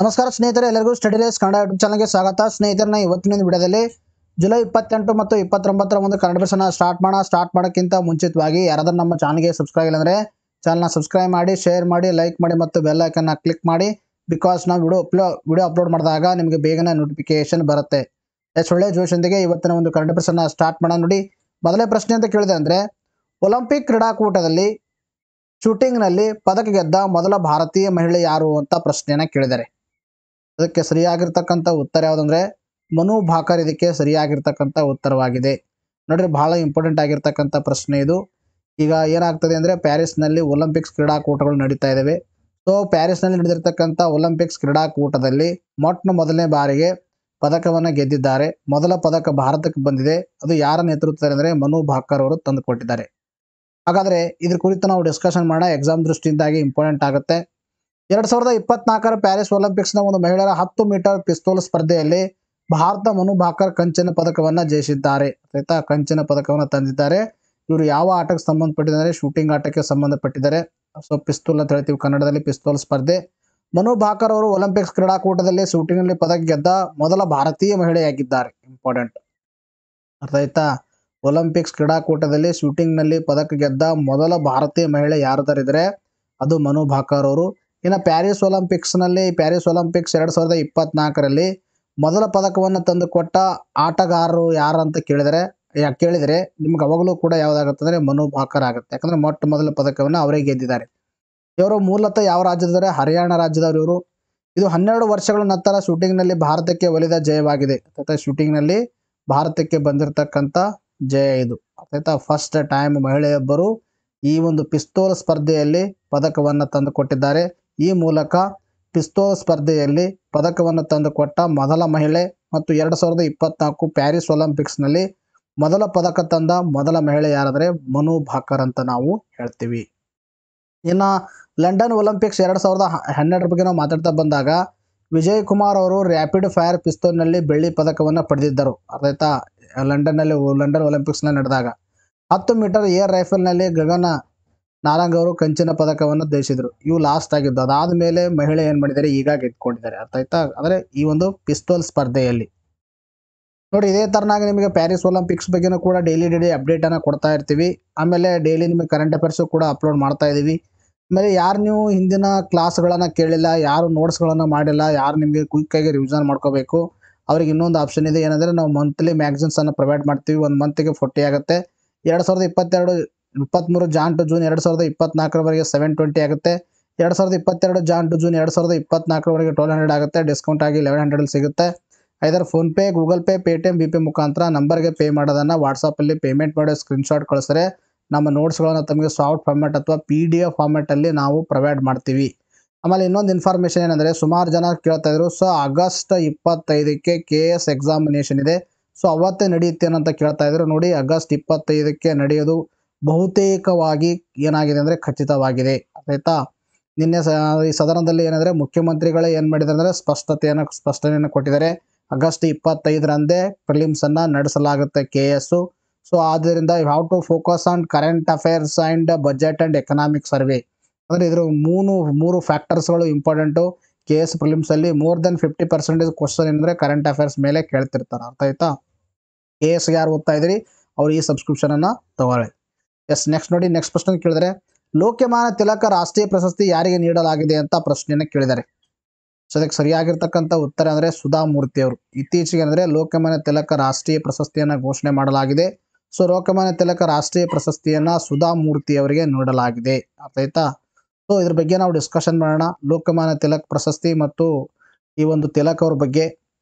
ನಮಸ್ಕಾರ ಸ್ನೇಹಿತರೆ, ಎಲ್ಲರಿಗೂ ಸ್ಟಡಿ ರೇಸ್ ಕನ್ನಡ ಯೂಟ್ಯೂಬ್ ಚಾನಲ್ಗೆ ಸ್ವಾಗತ. ಸ್ನೇಹಿತರನ್ನ ಇವತ್ತಿನ ವಿಡಿಯೋದಲ್ಲಿ ಜುಲೈ 28 ಮತ್ತು 29ರ ಒಂದು ಕನ್ನಡ ಬೇಸನ್ನ ಸ್ಟಾರ್ಟ್ ಮಾಡೋಕ್ಕಿಂತ ಮುಂಚಿತವಾಗಿ ಯಾರಾದರೂ ನಮ್ಮ ಚಾನಲ್ಗೆ ಸಬ್ಸ್ಕ್ರೈಬ್ ಇಲ್ಲ ಅಂದರೆ ಚಾನಲ್ನ ಸಬ್ಸ್ಕ್ರೈಬ್ ಮಾಡಿ, ಶೇರ್ ಮಾಡಿ, ಲೈಕ್ ಮಾಡಿ ಮತ್ತು ಬೆಲ್ ಐಕನ್ನ ಕ್ಲಿಕ್ ಮಾಡಿ. ಬಿಕಾಸ್ ನಾವು ವಿಡಿಯೋ ಅಪ್ಲೋಡ್ ಮಾಡಿದಾಗ ನಿಮಗೆ ಬೇಗನೆ ನೋಟಿಫಿಕೇಶನ್ ಬರುತ್ತೆ. ಒಳ್ಳೆ ಜೋಶೊಂದಿಗೆ ಇವತ್ತಿನ ಒಂದು ಕನ್ನಡ ಬೇಸನ್ನ ಸ್ಟಾರ್ಟ್ ಮಾಡೋಣ. ನೋಡಿ, ಮೊದಲೇ ಪ್ರಶ್ನೆ ಅಂತ ಕೇಳಿದೆ ಅಂದರೆ, ಒಲಿಂಪಿಕ್ ಕ್ರೀಡಾಕೂಟದಲ್ಲಿ ಶೂಟಿಂಗ್ನಲ್ಲಿ ಪದಕ ಗೆದ್ದ ಮೊದಲ ಭಾರತೀಯ ಮಹಿಳೆ ಯಾರು ಅಂತ ಪ್ರಶ್ನೆಯನ್ನು ಕೇಳಿದ್ದಾರೆ. ಅದಕ್ಕೆ ಸರಿಯಾಗಿರ್ತಕ್ಕಂಥ ಉತ್ತರ ಯಾವುದಂದ್ರೆ ಮನು ಭಾಕರ್ ಇದಕ್ಕೆ ಸರಿಯಾಗಿರ್ತಕ್ಕಂಥ ಉತ್ತರವಾಗಿದೆ. ನೋಡ್ರಿ, ಬಹಳ ಇಂಪಾರ್ಟೆಂಟ್ ಆಗಿರ್ತಕ್ಕಂಥ ಪ್ರಶ್ನೆ ಇದು. ಈಗ ಏನಾಗ್ತದೆ ಅಂದರೆ, ಪ್ಯಾರಿಸ್ನಲ್ಲಿ ಒಲಿಂಪಿಕ್ಸ್ ಕ್ರೀಡಾಕೂಟಗಳು ನಡೀತಾ ಇದ್ದಾವೆ. ಸೊ ಪ್ಯಾರಿಸ್ನಲ್ಲಿ ನಡೆದಿರ್ತಕ್ಕಂಥ ಒಲಿಂಪಿಕ್ಸ್ ಕ್ರೀಡಾಕೂಟದಲ್ಲಿ ಮೊದಲನೇ ಬಾರಿಗೆ ಪದಕವನ್ನು ಗೆದ್ದಿದ್ದಾರೆ. ಮೊದಲ ಪದಕ ಭಾರತಕ್ಕೆ ಬಂದಿದೆ. ಅದು ಯಾರ ನೇತೃತ್ವದಲ್ಲಿ ಅಂದರೆ ಮನು ಭಾಕರ್ ಅವರು ತಂದುಕೊಟ್ಟಿದ್ದಾರೆ. ಹಾಗಾದರೆ ಇದ್ರ ಕುರಿತು ನಾವು ಡಿಸ್ಕಷನ್ ಮಾಡೋಣ. ಎಕ್ಸಾಮ್ ದೃಷ್ಟಿಯಿಂದಾಗಿ ಇಂಪಾರ್ಟೆಂಟ್ ಆಗುತ್ತೆ. 2024ರ ಪ್ಯಾರಿಸ್ ಒಲಿಂಪಿಕ್ಸ್ನ ಒಂದು ಮಹಿಳೆಯರ 10 ಮೀಟರ್ ಪಿಸ್ತೂಲ್ ಸ್ಪರ್ಧೆಯಲ್ಲಿ ಭಾರತ ಮನು ಭಾಕರ್ ಕಂಚಿನ ಪದಕವನ್ನು ಜಯಿಸಿದ್ದಾರೆ. ಆಯ್ತಾ, ಕಂಚಿನ ಪದಕವನ್ನು ತಂದಿದ್ದಾರೆ. ಇವರು ಯಾವ ಆಟಕ್ಕೆ ಸಂಬಂಧಪಟ್ಟಿದ್ದಾರೆ? ಶೂಟಿಂಗ್ ಆಟಕ್ಕೆ ಸಂಬಂಧಪಟ್ಟಿದ್ದಾರೆ. ಸೊ ಪಿಸ್ತೂಲ್ ಅಂತ ಹೇಳ್ತೀವಿ ಕನ್ನಡದಲ್ಲಿ, ಪಿಸ್ತೂಲ್ ಸ್ಪರ್ಧೆ. ಮನು ಭಾಕರ್ ಅವರು ಒಲಿಂಪಿಕ್ಸ್ ಕ್ರೀಡಾಕೂಟದಲ್ಲಿ ಶೂಟಿಂಗ್ನಲ್ಲಿ ಪದಕ ಗೆದ್ದ ಮೊದಲ ಭಾರತೀಯ ಮಹಿಳೆಯಾಗಿದ್ದಾರೆ. ಇಂಪಾರ್ಟೆಂಟ್, ಅರ್ಥ ಆಯ್ತಾ? ಒಲಿಂಪಿಕ್ಸ್ ಕ್ರೀಡಾಕೂಟದಲ್ಲಿ ಶೂಟಿಂಗ್ನಲ್ಲಿ ಪದಕ ಗೆದ್ದ ಮೊದಲ ಭಾರತೀಯ ಮಹಿಳೆ ಯಾರದಾರಿದ್ರೆ ಅದು ಮನು ಭಾಕರ್ ಅವರು. ಇನ್ನು ಪ್ಯಾರಿಸ್ ಒಲಿಂಪಿಕ್ಸ್ 2024ರಲ್ಲಿ ಮೊದಲ ಪದಕವನ್ನು ತಂದುಕೊಟ್ಟ ಆಟಗಾರರು ಯಾರು ಅಂತ ಕೇಳಿದರೆ ನಿಮ್ಗೆ ಅವಾಗಲೂ ಕೂಡ ಯಾವುದಾಗುತ್ತೆ ಅಂದರೆ ಮನು ಭಾಕರ್ ಆಗುತ್ತೆ. ಯಾಕಂದ್ರೆ ಮೊದಲ ಪದಕವನ್ನು ಅವರೇ ಗೆದ್ದಿದ್ದಾರೆ. ಇವರು ಮೂಲತಃ ಯಾವ ರಾಜ್ಯದವರೇ? ಹರಿಯಾಣ ರಾಜ್ಯದವರು ಇವರು. ಇದು 12 ವರ್ಷಗಳ ನಂತರ ಶೂಟಿಂಗ್ನಲ್ಲಿ ಭಾರತಕ್ಕೆ ಒಲಿದ ಜಯವಾಗಿದೆ. ಶೂಟಿಂಗ್ನಲ್ಲಿ ಭಾರತಕ್ಕೆ ಬಂದಿರತಕ್ಕಂಥ ಜಯ ಇದು. ಆಯ್ತಾ, ಫಸ್ಟ್ ಟೈಮ್ ಮಹಿಳೆಯೊಬ್ಬರು ಈ ಒಂದು ಪಿಸ್ತೂಲ್ ಸ್ಪರ್ಧೆಯಲ್ಲಿ ಪದಕವನ್ನು ತಂದುಕೊಟ್ಟಿದ್ದಾರೆ. ಈ ಮೂಲಕ ಪಿಸ್ತೂಲ್ ಸ್ಪರ್ಧೆಯಲ್ಲಿ ಪದಕವನ್ನು ತಂದುಕೊಟ್ಟ ಮೊದಲ ಮಹಿಳೆ ಮತ್ತು 2024 ಪ್ಯಾರಿಸ್ ಒಲಿಂಪಿಕ್ಸ್ನಲ್ಲಿ ಮೊದಲ ಪದಕ ತಂದ ಮೊದಲ ಮಹಿಳೆ ಯಾರಾದರೆ ಮನು ಭಾಕರ್ ಅಂತ ನಾವು ಹೇಳ್ತೀವಿ. ಇನ್ನು ಲಂಡನ್ ಒಲಿಂಪಿಕ್ಸ್ 2012 ಬಗ್ಗೆ ನಾವು ಮಾತಾಡ್ತಾ ಬಂದಾಗ ವಿಜಯ್ ಕುಮಾರ್ ಅವರು ರ್ಯಾಪಿಡ್ ಫೈರ್ ಪಿಸ್ತೂಲ್ನಲ್ಲಿ ಬೆಳ್ಳಿ ಪದಕವನ್ನು ಪಡೆದಿದ್ದರು. ಅರ್ಥಾಯ್ತಾ? ಲಂಡನ್ ಒಲಿಂಪಿಕ್ಸ್ನಲ್ಲಿ ನಡೆದಾಗ 10 ಮೀಟರ್ ಏರ್ ರೈಫಲ್ನಲ್ಲಿ ಗಗನ ನಾರಂಗ್ ಅವರು ಕಂಚಿನ ಪದಕವನ್ನು ಜಯಿಸಿದ್ರು. ಇವು ಲಾಸ್ಟ್ ಆಗಿದ್ದು. ಅದಾದ ಮೇಲೆ ಮಹಿಳೆ ಏನು ಮಾಡಿದ್ದಾರೆ? ಈಗ ಗೆದ್ದುಕೊಂಡಿದ್ದಾರೆ. ಅರ್ಥ ಆಯ್ತಾ? ಅಂದರೆ ಈ ಒಂದು ಪಿಸ್ತೂಲ್ ಸ್ಪರ್ಧೆಯಲ್ಲಿ ನೋಡಿ, ಇದೇ ತರನಾಗಿ ನಿಮಗೆ ಪ್ಯಾರಿಸ್ ಒಲಿಂಪಿಕ್ಸ್ ಬಗ್ಗೆನೂ ಕೂಡ ಡೈಲಿ ಅಪ್ಡೇಟ್ ಅನ್ನು ಕೊಡ್ತಾ ಇರ್ತೀವಿ. ಆಮೇಲೆ ಡೈಲಿ ನಿಮಗೆ ಕರೆಂಟ್ ಅಫೇರ್ಸು ಕೂಡ ಅಪ್ಲೋಡ್ ಮಾಡ್ತಾ ಇದ್ದೀವಿ. ಆಮೇಲೆ ಯಾರು ನೀವು ಹಿಂದಿನ ಕ್ಲಾಸ್ಗಳನ್ನು ಕೇಳಿಲ್ಲ, ಯಾರು ನೋಟ್ಸ್ಗಳನ್ನು ಮಾಡಿಲ್ಲ, ಯಾರು ನಿಮಗೆ ಕ್ವಿಕ್ಕಾಗಿ ರಿವಿಷನ್ ಮಾಡ್ಕೋಬೇಕು, ಅವ್ರಿಗೆ ಇನ್ನೊಂದು ಆಪ್ಷನ್ ಇದೆ. ಏನಂದರೆ ನಾವು ಮಂತ್ಲಿ ಮ್ಯಾಗಝಿನ್ಸನ್ನು ಪ್ರೊವೈಡ್ ಮಾಡ್ತೀವಿ. ಒಂದು ಮಂತಿಗೆ 40 ಆಗುತ್ತೆ. 2023 ಜಾನ್ ಟು ಜೂನ್ 2024ರವರೆಗೆ 720 ಆಗುತ್ತೆ. 2022 ಜಾನ್ ಟು ಜೂನ್ 2024ರವರೆಗೆ 1200 ಆಗುತ್ತೆ. ಡಿಸ್ಕೌಂಟ್ ಆಗಿ 1100 ಸಿಗುತ್ತೆ. ಐದರ್ ಫೋನ್ಪೇ, ಗೂಗಲ್ ಪೇ, ಪೇಟಿಎಂ, ಬಿಪೇ ಮುಖಾಂತರ ನಂಬರ್ಗೆ ಪೇ ಮಾಡೋದನ್ನು ವಾಟ್ಸಪ್ಪಲ್ಲಿ ಪೇಮೆಂಟ್ ಮಾಡೋ ಸ್ಕ್ರೀನ್ಶಾಟ್ ಕಳಿಸಿದ್ರೆ ನಮ್ಮ ನೋಟ್ಸ್ಗಳನ್ನು ತಮಗೆ ಸಾಫ್ಟ್ ಫಾರ್ಮ್ಯಾಟ್ ಅಥವಾ PDF ಫಾರ್ಮ್ಯಾಟಲ್ಲಿ ನಾವು ಪ್ರೊವೈಡ್ ಮಾಡ್ತೀವಿ. ಆಮೇಲೆ ಇನ್ನೊಂದು ಇನ್ಫಾರ್ಮೇಷನ್ ಏನಂದರೆ, ಸುಮಾರು ಜನ ಕೇಳ್ತಾ ಇದ್ರು, ಸೊ ಆಗಸ್ಟ್ 25ಕ್ಕೆ KS ಎಕ್ಸಾಮಿನೇಷನ್ ಇದೆ, ಸೊ ಅವತ್ತೇ ನಡೆಯುತ್ತೇನಂತ ಕೇಳ್ತಾ ಇದ್ರು. ನೋಡಿ, ಆಗಸ್ಟ್ 25ಕ್ಕೆ ನಡೆಯೋದು ಬಹುತೇಕವಾಗಿ ಏನಾಗಿದೆ ಅಂದರೆ ಖಚಿತವಾಗಿದೆ. ಆಯ್ತಾ? ನಿನ್ನೆ ಈ ಸದನದಲ್ಲಿ ಏನಂದರೆ ಮುಖ್ಯಮಂತ್ರಿಗಳೇ ಏನು ಮಾಡಿದ್ದಾರೆ ಅಂದರೆ ಸ್ಪಷ್ಟನೆಯನ್ನು ಕೊಟ್ಟಿದ್ದಾರೆ. ಆಗಸ್ಟ್ 25ರಂದೇ ಪ್ರಿಲಿಮ್ಸನ್ನು ನಡೆಸಲಾಗುತ್ತೆ KS. ಸೊ ಆದ್ದರಿಂದ you have to focus on current affairs and budget and economic survey. ಅಂದರೆ ಇದ್ರ ಮೂರು ಫ್ಯಾಕ್ಟರ್ಸ್ಗಳು ಇಂಪಾರ್ಟೆಂಟು. KS ಪ್ರಿಲಿಮ್ಸಲ್ಲಿ ಮೋರ್ ದೆನ್ 50% ಕ್ವಶನ್ ಏನಂದರೆ ಕರೆಂಟ್ ಅಫೇರ್ಸ್ ಮೇಲೆ ಕೇಳ್ತಿರ್ತಾರೆ. ಅರ್ಥ ಆಯ್ತಾ? KSಗೆ ಯಾರು ಓದ್ತಾ ಇದ್ರಿ ಅವ್ರು ಈ ಸಬ್ಸ್ಕ್ರಿಪ್ಷನನ್ನು ತಗೊಳ್ಳಿ. ನೆಕ್ಸ್ಟ್ ನೋಡಿ, ನೆಕ್ಸ್ಟ್ ಪ್ರಶ್ನೆ ಕೇಳಿದರೆ, ಲೋಕಮಾನ್ಯ ತಿಲಕ ರಾಷ್ಟ್ರೀಯ ಪ್ರಶಸ್ತಿ ಯಾರಿಗೆ ನೀಡಲಾಗಿದೆ ಅಂತ ಪ್ರಶ್ನೆಯನ್ನು ಕೇಳಿದ್ದಾರೆ. ಸೊ ಅದಕ್ಕೆ ಸರಿಯಾಗಿರ್ತಕ್ಕಂಥ ಉತ್ತರ ಅಂದರೆ ಸುಧಾಮೂರ್ತಿ ಅವರು. ಇತ್ತೀಚೆಗೆ ಅಂದರೆ ಲೋಕಮಾನ್ಯ ತಿಲಕ ರಾಷ್ಟ್ರೀಯ ಪ್ರಶಸ್ತಿಯನ್ನು ಘೋಷಣೆ ಮಾಡಲಾಗಿದೆ. ಸೊ ಲೋಕಮಾನ್ಯ ತಿಲಕ ರಾಷ್ಟ್ರೀಯ ಪ್ರಶಸ್ತಿಯನ್ನು ಸುಧಾಮೂರ್ತಿ ಅವರಿಗೆ ನೀಡಲಾಗಿದೆ. ಆಯ್ತಾ? ಸೊ ಇದ್ರ ಬಗ್ಗೆ ನಾವು ಡಿಸ್ಕಷನ್ ಮಾಡೋಣ. ಲೋಕಮಾನ್ಯ ತಿಲಕ್ ಪ್ರಶಸ್ತಿ ಮತ್ತು ಈ ಒಂದು ತಿಲಕ್ ಅವ್ರ ಬಗ್ಗೆ.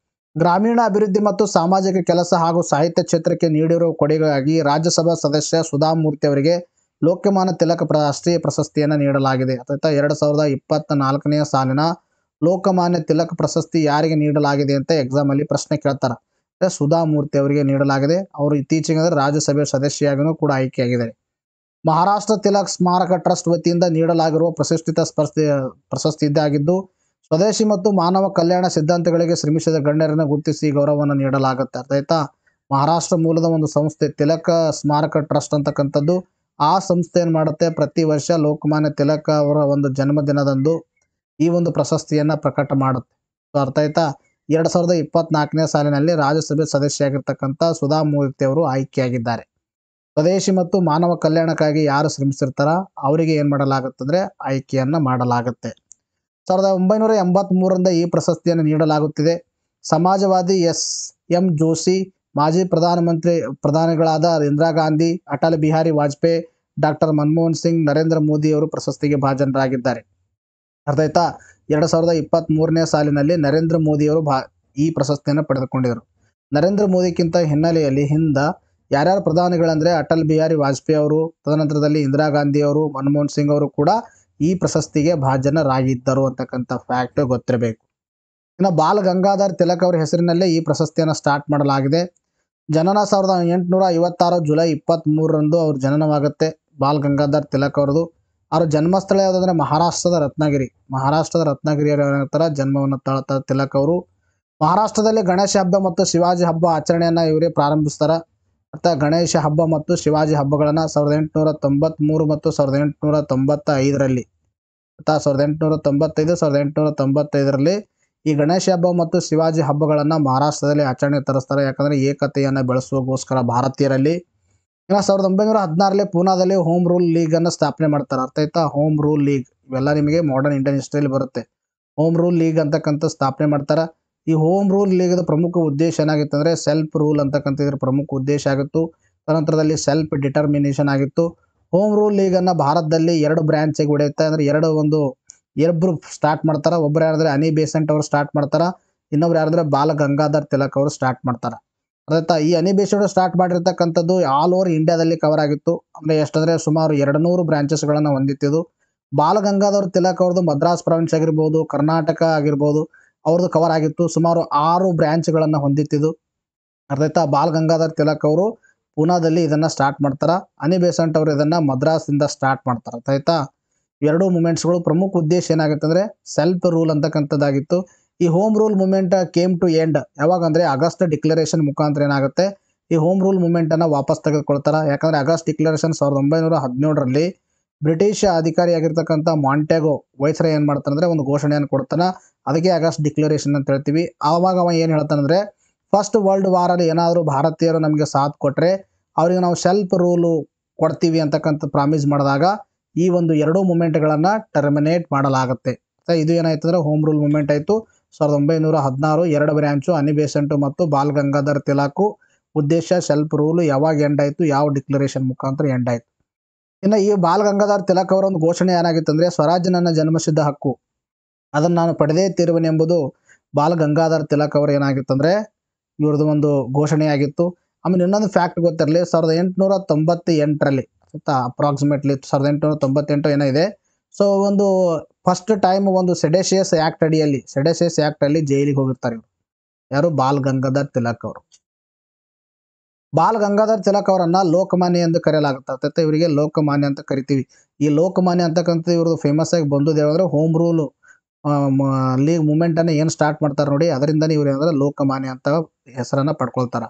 ಗ್ರಾಮೀಣ ಅಭಿವೃದ್ಧಿ ಮತ್ತು ಸಾಮಾಜಿಕ ಕೆಲಸ ಹಾಗೂ ಸಾಹಿತ್ಯ ಕ್ಷೇತ್ರಕ್ಕೆ ನೀಡಿರುವ ಕೊಡುಗೆಗಾಗಿ ರಾಜ್ಯಸಭಾ ಸದಸ್ಯ ಸುಧಾಮೂರ್ತಿ ಅವರಿಗೆ ಲೋಕಮಾನ್ಯ ತಿಲಕ್ ರಾಷ್ಟ್ರೀಯ ಪ್ರಶಸ್ತಿಯನ್ನು ನೀಡಲಾಗಿದೆ. ಆಯ್ತಾ? 2024ನೇ ಸಾಲಿನ ಲೋಕಮಾನ್ಯ ತಿಲಕ್ ಪ್ರಶಸ್ತಿ ಯಾರಿಗೆ ನೀಡಲಾಗಿದೆ ಅಂತ ಎಕ್ಸಾಮಲ್ಲಿ ಪ್ರಶ್ನೆ ಕೇಳ್ತಾರೆ. ಸುಧಾಮೂರ್ತಿ ಅವರಿಗೆ ನೀಡಲಾಗಿದೆ. ಅವರು ಇತ್ತೀಚೆಗೆ ಅಂದರೆ ರಾಜ್ಯಸಭೆಯ ಸದಸ್ಯರಾಗಿಯೂ ಕೂಡ ಆಯ್ಕೆಯಾಗಿದ್ದಾರೆ. ಮಹಾರಾಷ್ಟ್ರ ತಿಲಕ್ ಸ್ಮಾರಕ ಟ್ರಸ್ಟ್ ವತಿಯಿಂದ ನೀಡಲಾಗಿರುವ ಪ್ರಶಸ್ತಿ ಇದಾಗಿದ್ದು, ಸ್ವದೇಶಿ ಮತ್ತು ಮಾನವ ಕಲ್ಯಾಣ ಸಿದ್ಧಾಂತಗಳಿಗೆ ಶ್ರಮಿಸಿದ ಗಣ್ಯರನ್ನು ಗುರುತಿಸಿ ಗೌರವವನ್ನು ನೀಡಲಾಗುತ್ತೆ. ಆಯ್ತಾ? ಮಹಾರಾಷ್ಟ್ರ ಮೂಲದ ಒಂದು ಸಂಸ್ಥೆ ತಿಲಕ ಸ್ಮಾರಕ ಟ್ರಸ್ಟ್ ಅಂತಕ್ಕಂಥದ್ದು. ಆ ಸಂಸ್ಥೆ ಏನು ಮಾಡುತ್ತೆ, ಪ್ರತಿ ವರ್ಷ ಲೋಕಮಾನ್ಯ ತಿಲಕ್ ಅವರ ಒಂದು ಜನ್ಮದಿನದಂದು ಈ ಒಂದು ಪ್ರಶಸ್ತಿಯನ್ನು ಪ್ರಕಟ ಮಾಡುತ್ತೆ. ಸೊ ಅರ್ಥ ಆಯ್ತಾ. 2024ನೇ ಸಾಲಿನಲ್ಲಿ ರಾಜ್ಯಸಭೆ ಸದಸ್ಯರಾಗಿರ್ತಕ್ಕಂಥ ಸುಧಾ ಮೂರ್ತಿ ಅವರು ಆಯ್ಕೆಯಾಗಿದ್ದಾರೆ. ಸ್ವದೇಶಿ ಮತ್ತು ಮಾನವ ಕಲ್ಯಾಣಕ್ಕಾಗಿ ಯಾರು ಶ್ರಮಿಸಿರ್ತಾರ ಅವರಿಗೆ ಏನು ಮಾಡಲಾಗುತ್ತಂದ್ರೆ ಆಯ್ಕೆಯನ್ನು ಮಾಡಲಾಗುತ್ತೆ. 1983ರಿಂದ ಈ ಪ್ರಶಸ್ತಿಯನ್ನು ನೀಡಲಾಗುತ್ತಿದೆ. ಸಮಾಜವಾದಿ ಎಂ ಜೋಶಿ, ಮಾಜಿ ಪ್ರಧಾನಿಗಳಾದ ಇಂದಿರಾ ಗಾಂಧಿ, ಅಟಲ್ ಬಿಹಾರಿ ವಾಜಪೇಯಿ, ಡಾಕ್ಟರ್ ಮನಮೋಹನ್ ಸಿಂಗ್, ನರೇಂದ್ರ ಮೋದಿ ಅವರು ಪ್ರಶಸ್ತಿಗೆ ಭಾಜನರಾಗಿದ್ದಾರೆ. ಅರ್ಥ ಆಯ್ತಾ. 2023ನೇ ಸಾಲಿನಲ್ಲಿ ನರೇಂದ್ರ ಮೋದಿಯವರು ಈ ಪ್ರಶಸ್ತಿಯನ್ನು ಪಡೆದುಕೊಂಡಿದ್ದರು. ನರೇಂದ್ರ ಮೋದಿಗಿಂತ ಹಿನ್ನೆಲೆಯಲ್ಲಿ ಯಾರ್ಯಾರು ಪ್ರಧಾನಿಗಳಂದರೆ ಅಟಲ್ ಬಿಹಾರಿ ವಾಜಪೇಯಿ ಅವರು, ತದನಂತರದಲ್ಲಿ ಇಂದಿರಾ ಗಾಂಧಿ ಅವರು, ಮನಮೋಹನ್ ಸಿಂಗ್ ಅವರು ಕೂಡ ಈ ಪ್ರಶಸ್ತಿಗೆ ಭಾಜನರಾಗಿದ್ದರು ಅಂತಕ್ಕಂಥ ಫ್ಯಾಕ್ಟ್ ಗೊತ್ತಿರಬೇಕು. ಇನ್ನು ಬಾಲ್ ಗಂಗಾಧರ್ ತಿಲಕ್ ಅವರ ಹೆಸರಿನಲ್ಲೇ ಈ ಪ್ರಶಸ್ತಿಯನ್ನು ಸ್ಟಾರ್ಟ್ ಮಾಡಲಾಗಿದೆ. ಜನನ 1856 ಜುಲೈ 23ರಂದು ಅವ್ರ ಜನನವಾಗುತ್ತೆ. ಬಾಲ್ ಗಂಗಾಧರ್ ತಿಲಕ್ ಅವರದು. ಅವ್ರ ಜನ್ಮಸ್ಥಳ ಯಾವುದಂದ್ರೆ ಮಹಾರಾಷ್ಟ್ರದ ರತ್ನಗಿರಿಯವರ ಜನ್ಮವನ್ನು ತಾಳ್ತಾರೆ ತಿಲಕ್ ಅವರು. ಮಹಾರಾಷ್ಟ್ರದಲ್ಲಿ ಗಣೇಶ ಹಬ್ಬ ಮತ್ತು ಶಿವಾಜಿ ಹಬ್ಬ ಆಚರಣೆಯನ್ನು ಇವರೇ ಪ್ರಾರಂಭಿಸ್ತಾರೆ. ಗಣೇಶ ಹಬ್ಬ ಮತ್ತು ಶಿವಾಜಿ ಹಬ್ಬಗಳನ್ನು 1893 ಮತ್ತು 1895ರಲ್ಲಿ 1895 ಈ ಗಣೇಶ ಹಬ್ಬ ಮತ್ತು ಶಿವಾಜಿ ಹಬ್ಬಗಳನ್ನು ಮಹಾರಾಷ್ಟ್ರದಲ್ಲಿ ಆಚರಣೆ ತರಿಸ್ತಾರೆ. ಯಾಕಂದರೆ ಏಕತೆಯನ್ನು ಬೆಳೆಸುವಗೋಸ್ಕರ ಭಾರತೀಯರಲ್ಲಿ. ಇನ್ನು 1916ರಲ್ಲಿ ಪೂನಾದಲ್ಲಿ ಹೋಮ್ ರೂಲ್ ಲೀಗನ್ನು ಸ್ಥಾಪನೆ ಮಾಡ್ತಾರೆ. ಅರ್ಥ ಆಯ್ತಾ. ಹೋಮ್ ರೂಲ್ ಲೀಗ್ ಇವೆಲ್ಲ ನಿಮಗೆ ಮಾಡರ್ನ್ ಇಂಡಿಯನ್ ಹಿಸ್ಟ್ರಿಯಲ್ಲಿ ಬರುತ್ತೆ. ಹೋಮ್ ರೂಲ್ ಲೀಗ್ ಅಂತಕ್ಕಂಥ ಸ್ಥಾಪನೆ ಮಾಡ್ತಾರೆ. ಈ ಹೋಮ್ ರೂಲ್ ಲೀಗದ ಪ್ರಮುಖ ಉದ್ದೇಶ ಏನಾಗಿತ್ತು ಅಂದರೆ ಸೆಲ್ಫ್ ರೂಲ್ ಅಂತಕ್ಕಂಥ ಇದರ ಪ್ರಮುಖ ಉದ್ದೇಶ ಆಗಿತ್ತು. ತದನಂತರದಲ್ಲಿ ಸೆಲ್ಫ್ ಡಿಟರ್ಮಿನೇಷನ್ ಆಗಿತ್ತು. ಹೋಮ್ ರೂಲ್ ಲೀಗನ್ನು ಭಾರತದಲ್ಲಿ 2 ಬ್ರ್ಯಾಂಚಿಗೆ ಹೊಡೆಯುತ್ತೆ. ಅಂದರೆ ಎರಡರು ಸ್ಟಾರ್ಟ್ ಮಾಡ್ತಾರೆ. ಒಬ್ಬರು ಯಾರಾದ್ರೆ ಅನಿ ಬೇಸೆಂಟ್ ಅವರು ಸ್ಟಾರ್ಟ್ ಮಾಡ್ತಾರೆ, ಇನ್ನೊಬ್ರು ಯಾರಾದ್ರೆ ಬಾಲ ಗಂಗಾಧರ್ ತಿಲಕ್ ಅವರು ಸ್ಟಾರ್ಟ್ ಮಾಡ್ತಾರೆ. ಅದಾಯ್ತಾ. ಈ ಅನಿ ಬೇಸೆಂಟ್ ಸ್ಟಾರ್ಟ್ ಮಾಡಿರ್ತಕ್ಕಂಥದ್ದು ಆಲ್ ಓವರ್ ಇಂಡಿಯಾದಲ್ಲಿ ಕವರ್ ಆಗಿತ್ತು. ಅಂದರೆ ಎಷ್ಟಂದರೆ ಸುಮಾರು 200 ಬ್ರಾಂಚಸ್ಗಳನ್ನು ಹೊಂದಿತ್ತು. ಬಾಲ ಗಂಗಾಧರ್ ತಿಲಕ್ ಅವ್ರದ್ದು ಮದ್ರಾಸ್ ಪ್ರಾವಿನ್ಸ್ ಆಗಿರ್ಬೋದು, ಕರ್ನಾಟಕ ಆಗಿರ್ಬೋದು, ಅವ್ರದ್ದು ಕವರ್ ಆಗಿತ್ತು. ಸುಮಾರು 6 ಬ್ರಾಂಚ್ಗಳನ್ನು ಹೊಂದಿತ್ತು. ಅರ್ಥಾಯ್ತಾ. ಬಾಲ್ ಗಂಗಾಧರ್ ತಿಲಕ್ ಅವರು ಪೂನಾದಲ್ಲಿ ಇದನ್ನು ಸ್ಟಾರ್ಟ್ ಮಾಡ್ತಾರೆ. ಅನಿ ಬೇಸೆಂಟ್ ಅವರು ಇದನ್ನು ಮದ್ರಾಸಿಂದ ಸ್ಟಾರ್ಟ್ ಮಾಡ್ತಾರೆ. ಅರ್ಥಾಯ್ತಾ. ಎರಡೂ ಮೂಮೆಂಟ್ಸ್ಗಳು ಪ್ರಮುಖ ಉದ್ದೇಶ ಏನಾಗುತ್ತೆ ಅಂದರೆ ಸೆಲ್ಫ್ ರೂಲ್ ಅಂತಕ್ಕಂಥದ್ದಾಗಿತ್ತು. ಈ home rule movement came to end ಯಾವಾಗ ಅಂದರೆ ಆಗಸ್ಟ್ ಡಿಕ್ಲರೇಷನ್ ಮುಖಾಂತರ ಏನಾಗುತ್ತೆ ಈ ಹೋಮ್ ರೂಲ್ ಮೂಮೆಂಟನ್ನು ವಾಪಸ್ ತೆಗೆದುಕೊಳ್ತಾರೆ. ಯಾಕಂದರೆ ಆಗಸ್ಟ್ ಡಿಕ್ಲರೇಷನ್ 1917ರಲ್ಲಿ ಬ್ರಿಟಿಷ್ ಅಧಿಕಾರಿಯಾಗಿರ್ತಕ್ಕಂಥ ಮಾಂಟೆಗೋ ವೈಸ್ರಾಯ್ ಏನು ಮಾಡ್ತಾನೆ ಅಂದರೆ ಒಂದು ಘೋಷಣೆಯನ್ನು ಕೊಡ್ತಾನೆ. ಅದಕ್ಕೆ ಆಗಸ್ಟ್ ಡಿಕ್ಲರೇಷನ್ ಅಂತ ಹೇಳ್ತೀವಿ. ಆವಾಗ ಅವ ಏನು ಹೇಳ್ತಾನಂದರೆ ಫಸ್ಟ್ ವರ್ಲ್ಡ್ ವಾರಲ್ಲಿ ಏನಾದರೂ ಭಾರತೀಯರು ನಮಗೆ ಸಾಥ್ ಕೊಟ್ಟರೆ ಅವರಿಗೆ ನಾವು ಸೆಲ್ಫ್ ರೂಲು ಕೊಡ್ತೀವಿ ಅಂತಕ್ಕಂಥ ಪ್ರಾಮಿಸ್ ಮಾಡಿದಾಗ ಈ ಒಂದು 2 ಮೂಮೆಂಟ್ಗಳನ್ನು ಟರ್ಮಿನೇಟ್ ಮಾಡಲಾಗುತ್ತೆ. ಇದು ಏನಾಯ್ತು ಅಂದರೆ ಹೋಮ್ ರೂಲ್ ಮೂಮೆಂಟ್ ಆಯಿತು. 1916 2 ಬ್ರ್ಯಾಂಚು ಅನಿ ಬೇಸೆಂಟು ಮತ್ತು ಬಾಲ್ ಗಂಗಾಧರ್ ತಿಲಕ್. ಉದ್ದೇಶ ಸೆಲ್ಫ್ ರೂಲು ಯಾವಾಗ ಎಂಡ್ ಆಯಿತು, ಯಾವ ಡಿಕ್ಲರೇಷನ್ ಮುಖಾಂತರ ಎಂಡ್ ಆಯಿತು. ಇನ್ನು ಈ ಬಾಲ್ ಗಂಗಾಧರ್ ತಿಲಕ್ ಅವರ ಒಂದು ಘೋಷಣೆ ಏನಾಗಿತ್ತು ಅಂದರೆ ಸ್ವರಾಜ್ಯ ನನ್ನ ಜನ್ಮಸಿದ್ಧ ಹಕ್ಕು, ಅದನ್ನು ನಾನು ಪಡೆದೇ ತೀರುವೆನೆಂಬುದು ಬಾಲ್ ಗಂಗಾಧರ್ ತಿಲಕ್ ಅವರು ಏನಾಗಿತ್ತು ಅಂದರೆ ಇವ್ರದ್ದು ಒಂದು ಘೋಷಣೆಯಾಗಿತ್ತು. ಆಮೇಲೆ ಇನ್ನೊಂದು ಫ್ಯಾಕ್ಟ್ ಗೊತ್ತಿರಲಿ, 1898ರಲ್ಲಿ ಅಪ್ರಾಕ್ಸಿಮೇಟ್ಲಿ 1898 ಏನಿದೆ. ಸೊ ಒಂದು ಫಸ್ಟ್ ಟೈಮ್ ಒಂದು ಸೆಡೆಷಿಯಸ್ ಆ್ಯಕ್ಟ್ ಅಡಿಯಲ್ಲಿ ಜೈಲಿಗೆ ಹೋಗಿರ್ತಾರೆ ಇವರು. ಯಾರು? ಬಾಲ್ ಗಂಗಾಧರ್ ತಿಲಕ್ ಅವರು. ಬಾಲ್ ಗಂಗಾಧರ್ ತಿಲಕ್ ಅವರನ್ನು ಲೋಕಮಾನ್ಯ ಎಂದು ಕರೆಯಲಾಗುತ್ತೆ. ಇವರಿಗೆ ಲೋಕಮಾನ್ಯ ಅಂತ ಕರಿತೀವಿ. ಈ ಲೋಕಮಾನ್ಯ ಅಂತಕ್ಕಂಥದ್ದು ಇವ್ರದ್ದು ಫೇಮಸ್ ಆಗಿ ಬಂದುದು ಯಾವಂದರೆ ಹೋಮ್ ರೂಲ್ ಲೀಗ್ ಮೂಮೆಂಟನ್ನು ಏನು ಸ್ಟಾರ್ಟ್ ಮಾಡ್ತಾರೆ ನೋಡಿ, ಅದರಿಂದನೇ ಇವ್ರು ಏನಂದ್ರೆ ಲೋಕಮಾನ್ಯ ಅಂತ ಹೆಸರನ್ನು ಪಡ್ಕೊಳ್ತಾರೆ.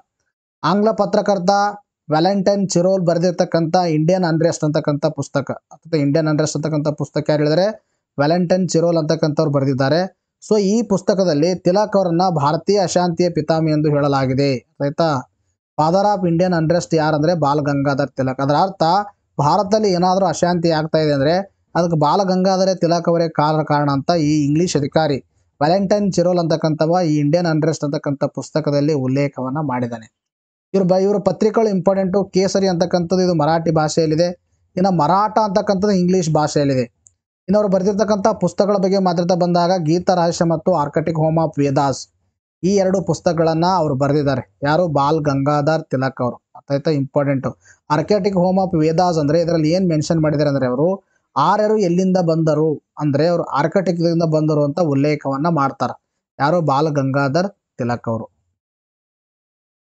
ಆಂಗ್ಲ ಪತ್ರಕರ್ತ ವ್ಯಾಲೆಂಟೈನ್ ಚಿರೋಲ್ ಬರೆದಿರ್ತಕ್ಕಂಥ ಇಂಡಿಯನ್ ಅನ್ರೆಸ್ಟ್ ಅಂತಕ್ಕಂಥ ಪುಸ್ತಕ ಯಾರು ಹೇಳಿದರೆ ವ್ಯಾಲೆಂಟೈನ್ ಚಿರೋಲ್ ಅಂತಕ್ಕಂಥವ್ರು ಬರೆದಿದ್ದಾರೆ. ಸೊ ಈ ಪುಸ್ತಕದಲ್ಲಿ ತಿಲಕ್ ಅವರನ್ನ ಭಾರತೀಯ ಅಶಾಂತಿಯ ಪಿತಾಮಿ ಎಂದು ಹೇಳಲಾಗಿದೆ. ಆಯ್ತಾ. ಫಾದರ್ ಆಫ್ ಇಂಡಿಯನ್ ಅನ್ರೆಸ್ಟ್ ಯಾರಂದರೆ ಬಾಲ್ ಗಂಗಾಧರ್ ತಿಲಕ್. ಅದರ ಅರ್ಥ ಭಾರತದಲ್ಲಿ ಏನಾದರೂ ಅಶಾಂತಿ ಆಗ್ತಾ ಇದೆ ಅಂದರೆ ಅದಕ್ಕೆ ಬಾಲ ಗಂಗಾಧರ ತಿಲಕ್ ಅವರೇ ಕಾರಣ ಅಂತ ಈ ಇಂಗ್ಲೀಷ್ ಅಧಿಕಾರಿ ವ್ಯಾಲೆಂಟೈನ್ ಚಿರೋಲ್ ಅಂತಕ್ಕಂಥವ ಈ ಇಂಡಿಯನ್ ಅನ್ರೆಸ್ಟ್ ಅಂತಕ್ಕಂಥ ಪುಸ್ತಕದಲ್ಲಿ ಉಲ್ಲೇಖವನ್ನು ಮಾಡಿದ್ದಾನೆ. ಇವ್ರ ಪತ್ರಿಕೆಗಳು ಇಂಪಾರ್ಟೆಂಟು. ಕೇಸರಿ ಅಂತಕ್ಕಂಥದ್ದು ಇದು ಮರಾಠಿ ಭಾಷೆಯಲ್ಲಿದೆ. ಇನ್ನು ಮರಾಠ ಅಂತಕ್ಕಂಥದ್ದು ಇಂಗ್ಲೀಷ್ ಭಾಷೆಯಲ್ಲಿದೆ. ಇನ್ನು ಅವರು ಬರೆದಿರ್ತಕ್ಕಂಥ ಪುಸ್ತಕಗಳ ಬಗ್ಗೆ ಮಾತಾಡ್ತಾ ಬಂದಾಗ ಗೀತ ರಹಸ್ಯ ಮತ್ತು ಆರ್ಕಟಿಕ್ ಹೋಮ್ ಆಫ್ ವೇದಾಸ್ ಈ 2 ಪುಸ್ತಕಗಳನ್ನು ಅವರು ಬರೆದಿದ್ದಾರೆ. ಯಾರು? ಬಾಲ್ ಗಂಗಾಧರ್ ತಿಲಕ್ ಅವರು. ಅರ್ಥಾಯ್ತಾ. Important. Arctic home of Vedas ಅಂದರೆ ಇದರಲ್ಲಿ ಏನು ಮೆನ್ಷನ್ ಮಾಡಿದ್ದಾರೆ ಅಂದರೆ ಅವರು ಆರ್ಯರು ಎಲ್ಲಿಂದ ಬಂದರು ಅಂದರೆ ಅವರು ಆರ್ಕಟಿಕ್ದಿಂದ ಬಂದರು ಅಂತ ಉಲ್ಲೇಖವನ್ನು ಮಾಡ್ತಾರೆ. ಯಾರು? ಬಾಲ್ ಗಂಗಾಧರ್ ತಿಲಕ್ ಅವರು.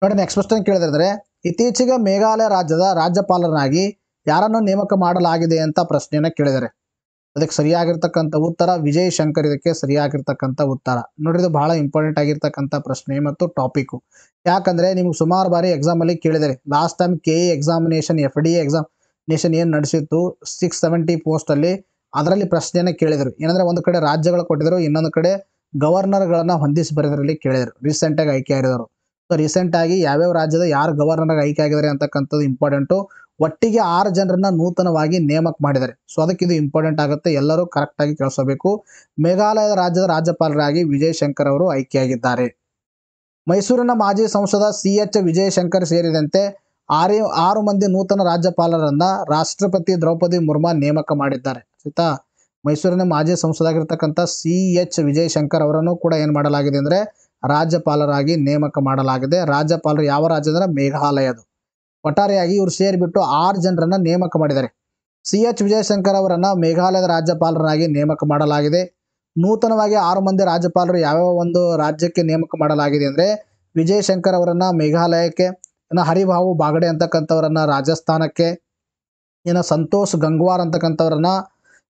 ನೋಡಿ ನೆಕ್ಸ್ಟ್ ಕ್ವಶ್ಚನ್ ಕೇಳಿದ್ರೆ ಇತ್ತೀಚೆಗೆ ಮೇಘಾಲಯ ರಾಜ್ಯದ ರಾಜ್ಯಪಾಲರನ್ನಾಗಿ ಯಾರನ್ನು ನೇಮಕ ಮಾಡಲಾಗಿದೆ ಅಂತ ಪ್ರಶ್ನೆಯನ್ನು ಕೇಳಿದ್ದಾರೆ. ಅದಕ್ಕೆ ಸರಿಯಾಗಿರ್ತಕ್ಕಂಥ ಉತ್ತರ ವಿಜಯ್ ಶಂಕರ್. ಇದಕ್ಕೆ ಸರಿಯಾಗಿರ್ತಕ್ಕಂಥ ಉತ್ತರ. ನೋಡ್ರಿ ಇದು ಬಹಳ ಇಂಪಾರ್ಟೆಂಟ್ ಆಗಿರ್ತಕ್ಕಂಥ ಪ್ರಶ್ನೆ ಮತ್ತು ಟಾಪಿಕ್ಕು. ಯಾಕಂದರೆ ನಿಮ್ಗೆ ಸುಮಾರು ಬಾರಿ ಎಕ್ಸಾಮಲ್ಲಿ ಕೇಳಿದ್ದಾರೆ. Last time KE examination FDA examination ಏನು ನಡೆಸಿತ್ತು 670 ಪೋಸ್ಟಲ್ಲಿ ಅದರಲ್ಲಿ ಪ್ರಶ್ನೆಯನ್ನು ಕೇಳಿದರು. ಏನಂದರೆ ಒಂದು ಕಡೆ ರಾಜ್ಯಗಳು ಕೊಟ್ಟಿದ್ರು, ಇನ್ನೊಂದು ಕಡೆ ಗವರ್ನರ್ಗಳನ್ನ ಹೊಂದಿಸಿ ಬರೆದ್ರಲ್ಲಿ ಕೇಳಿದ್ರು ರೀಸೆಂಟಾಗಿ ಆಯ್ಕೆ ಆಗಿರೋರು. ಸೊ ರೀಸೆಂಟಾಗಿ ಯಾವ್ಯಾವ ರಾಜ್ಯದ ಯಾರು ಗವರ್ನರ್ ಆಯ್ಕೆ ಆಗಿದ್ದಾರೆ ಅಂತಕ್ಕಂಥದ್ದು ಇಂಪಾರ್ಟೆಂಟು. ಒಟ್ಟಿಗೆ 6 ಜನರನ್ನ ನೂತನವಾಗಿ ನೇಮಕ ಮಾಡಿದ್ದಾರೆ. ಸೊ ಅದಕ್ಕೆ ಇದು ಇಂಪಾರ್ಟೆಂಟ್ ಆಗುತ್ತೆ, ಎಲ್ಲರೂ ಕರೆಕ್ಟಾಗಿ ಕೇಳಿಸಬೇಕು. ಮೇಘಾಲಯದ ರಾಜ್ಯದ ರಾಜ್ಯಪಾಲರಾಗಿ ವಿಜಯ್ ಶಂಕರ್ ಅವರು ಆಯ್ಕೆಯಾಗಿದ್ದಾರೆ. ಮೈಸೂರಿನ ಮಾಜಿ ಸಂಸದ CH ವಿಜಯಶಂಕರ್ ಸೇರಿದಂತೆ 6 ಮಂದಿ ನೂತನ ರಾಜ್ಯಪಾಲರನ್ನ ರಾಷ್ಟ್ರಪತಿ ದ್ರೌಪದಿ ಮುರ್ಮು ನೇಮಕ ಮಾಡಿದ್ದಾರೆ. ಆಯ್ತಾ, ಮೈಸೂರಿನ ಮಾಜಿ ಸಂಸದರಾಗಿರ್ತಕ್ಕಂಥ CH ವಿಜಯಶಂಕರ್ ಅವರನ್ನು ಕೂಡ ಏನು ಮಾಡಲಾಗಿದೆ ಅಂದರೆ ರಾಜ್ಯಪಾಲರಾಗಿ ನೇಮಕ ಮಾಡಲಾಗಿದೆ. ರಾಜ್ಯಪಾಲರು ಯಾವ ರಾಜ್ಯ ಅಂದರೆ ಮೇಘಾಲಯದು. ಒಟ್ಟಾರೆಯಾಗಿ ಇವರು ಸೇರಿಬಿಟ್ಟು 6 ಜನರನ್ನ ನೇಮಕ ಮಾಡಿದ್ದಾರೆ. CH ವಿಜಯಶಂಕರ್ ಅವರನ್ನ ಮೇಘಾಲಯದ ರಾಜ್ಯಪಾಲರಾಗಿ ನೇಮಕ ಮಾಡಲಾಗಿದೆ. ನೂತನವಾಗಿ 6 ಮಂದಿ ರಾಜ್ಯಪಾಲರು ಯಾವ್ಯಾವ ಒಂದು ರಾಜ್ಯಕ್ಕೆ ನೇಮಕ ಮಾಡಲಾಗಿದೆ ಅಂದರೆ ವಿಜಯಶಂಕರ್ ಅವರನ್ನ ಮೇಘಾಲಯಕ್ಕೆ, ಇನ್ನು ಹರಿಭಾವು ಬಾಗಡೆ ಅಂತಕ್ಕಂಥವರನ್ನ ರಾಜಸ್ಥಾನಕ್ಕೆ, ಇನ್ನು ಸಂತೋಷ್ ಗಂಗ್ವಾರ್ ಅಂತಕ್ಕಂಥವ್ರನ್ನ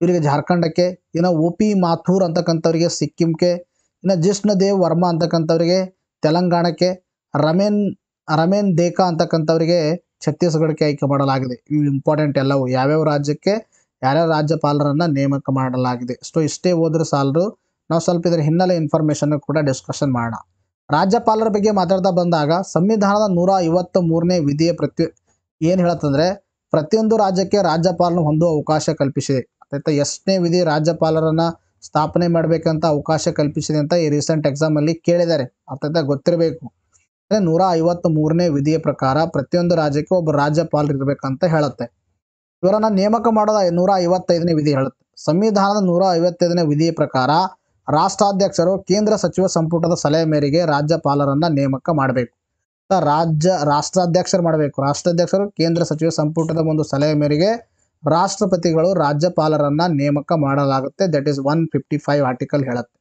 ಇವರಿಗೆ ಜಾರ್ಖಂಡಕ್ಕೆ, ಇನ್ನು OP ಮಾಥೂರ್ ಅಂತಕ್ಕಂಥವ್ರಿಗೆ ಸಿಕ್ಕಿಂಗೆ, ಇನ್ನು ಜಿಷ್ಣುದೇವ್ ವರ್ಮಾ ಅಂತಕ್ಕಂಥವ್ರಿಗೆ ತೆಲಂಗಾಣಕ್ಕೆ, ರಮೇನ್ ದೇಕಾ ಅಂತಕ್ಕಂಥವ್ರಿಗೆ ಛತ್ತೀಸ್ಗಢಕ್ಕೆ ಆಯ್ಕೆ ಮಾಡಲಾಗಿದೆ. ಇವು ಇಂಪಾರ್ಟೆಂಟ್ ಎಲ್ಲವೂ ಯಾವ್ಯಾವ ರಾಜ್ಯಕ್ಕೆ ಯಾರ್ಯಾವ ರಾಜ್ಯಪಾಲರನ್ನ ನೇಮಕ ಮಾಡಲಾಗಿದೆ. ಸೊ ಇಷ್ಟೇ ಹೋದ್ರೆ ಸಾಲರು, ನಾವು ಸ್ವಲ್ಪ ಇದರ ಹಿನ್ನೆಲೆ ಇನ್ಫಾರ್ಮೇಷನ್ ಕೂಡ ಡಿಸ್ಕಷನ್ ಮಾಡೋಣ. ರಾಜ್ಯಪಾಲರ ಬಗ್ಗೆ ಮಾತಾಡ್ತಾ ಬಂದಾಗ ಸಂವಿಧಾನದ 153ನೇ ವಿಧಿಯ ಏನು ಹೇಳುತ್ತಂದ್ರೆ ಪ್ರತಿಯೊಂದು ರಾಜ್ಯಕ್ಕೆ ರಾಜ್ಯಪಾಲನ ಹೊಂದುವ ಅವಕಾಶ ಕಲ್ಪಿಸಿದೆ. ಆಯ್ತಾ, ಎಷ್ಟನೇ ವಿಧಿ ರಾಜ್ಯಪಾಲರನ್ನ ಸ್ಥಾಪನೆ ಮಾಡಬೇಕಂತ ಅವಕಾಶ ಕಲ್ಪಿಸಿದೆ ಅಂತ ಈ ರೀಸೆಂಟ್ ಎಕ್ಸಾಮಲ್ಲಿ ಕೇಳಿದ್ದಾರೆ. ಅರ್ಥಾಯ್ತಾ, ಗೊತ್ತಿರಬೇಕು. 153ನೇ ವಿಧಿಯ ಪ್ರಕಾರ ಪ್ರತಿಯೊಂದು ರಾಜ್ಯಕ್ಕೆ ಒಬ್ಬ ರಾಜ್ಯಪಾಲರು ಇರಬೇಕಂತ ಹೇಳುತ್ತೆ. ಇವರನ್ನ ನೇಮಕ ಮಾಡೋದ 155ನೇ ವಿಧಿ ಹೇಳುತ್ತೆ. ಸಂವಿಧಾನದ 155ನೇ ವಿಧಿಯ ಪ್ರಕಾರ ರಾಷ್ಟ್ರಾಧ್ಯಕ್ಷರು ಕೇಂದ್ರ ಸಚಿವ ಸಂಪುಟದ ಸಲಹೆ ಮೇರೆಗೆ ರಾಜ್ಯಪಾಲರನ್ನ ನೇಮಕ ಮಾಡಬೇಕು. ರಾಷ್ಟ್ರಾಧ್ಯಕ್ಷರು ಮಾಡಬೇಕು. ರಾಷ್ಟ್ರಾಧ್ಯಕ್ಷರು ಕೇಂದ್ರ ಸಚಿವ ಸಂಪುಟದ ಒಂದು ಸಲಹೆ ಮೇರೆಗೆ ರಾಷ್ಟ್ರಪತಿಗಳು ರಾಜ್ಯಪಾಲರನ್ನ ನೇಮಕ ಮಾಡಲಾಗುತ್ತೆ. ದಟ್ ಈಸ್ 155 ಆರ್ಟಿಕಲ್ ಹೇಳುತ್ತೆ.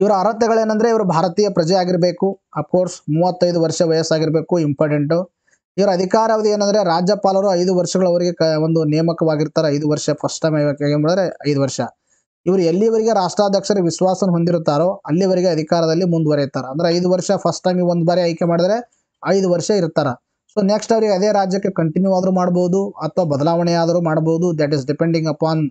ಇವರ ಅರ್ಹತೆಗಳೇನೆಂದ್ರೆ ಇವರು ಭಾರತೀಯ ಪ್ರಜೆ ಆಗಿರಬೇಕು. ಅಫ್ಕೋರ್ಸ್ 35 ವರ್ಷ ವಯಸ್ಸಾಗಿರಬೇಕು, ಇಂಪಾರ್ಟೆಂಟು. ಇವರ ಅಧಿಕಾರಾವಧಿ ಏನಂದ್ರೆ ರಾಜ್ಯಪಾಲರು 5 ವರ್ಷಗಳವರೆಗೆ ಒಂದು ನೇಮಕವಾಗಿರ್ತಾರೆ. 5 ವರ್ಷ ಫಸ್ಟ್ ಟೈಮ್ ಮಾಡಿದ್ರೆ 5 ವರ್ಷ. ಇವರು ಎಲ್ಲಿವರೆಗೆ ರಾಷ್ಟ್ರಾಧ್ಯಕ್ಷರ ವಿಶ್ವಾಸ ಹೊಂದಿರುತ್ತಾರೋ ಅಲ್ಲಿವರೆಗೆ ಅಧಿಕಾರದಲ್ಲಿ ಮುಂದುವರಿಯುತ್ತಾರೆ. ಅಂದ್ರೆ 5 ವರ್ಷ ಫಸ್ಟ್ ಟೈಮ್ ಒಂದು ಬಾರಿ ಆಯ್ಕೆ ಮಾಡಿದ್ರೆ 5 ವರ್ಷ ಇರ್ತಾರ. ಸೊ ನೆಕ್ಸ್ಟ್ ಅವರಿಗೆ ಅದೇ ರಾಜ್ಯಕ್ಕೆ ಕಂಟಿನ್ಯೂ ಆದರೂ ಮಾಡ್ಬೋದು ಅಥವಾ ಬದಲಾವಣೆ ಆದರೂ ಮಾಡ್ಬೋದು. ದಟ್ ಈಸ್ ಡಿಪೆಂಡಿಂಗ್ ಅಪಾನ್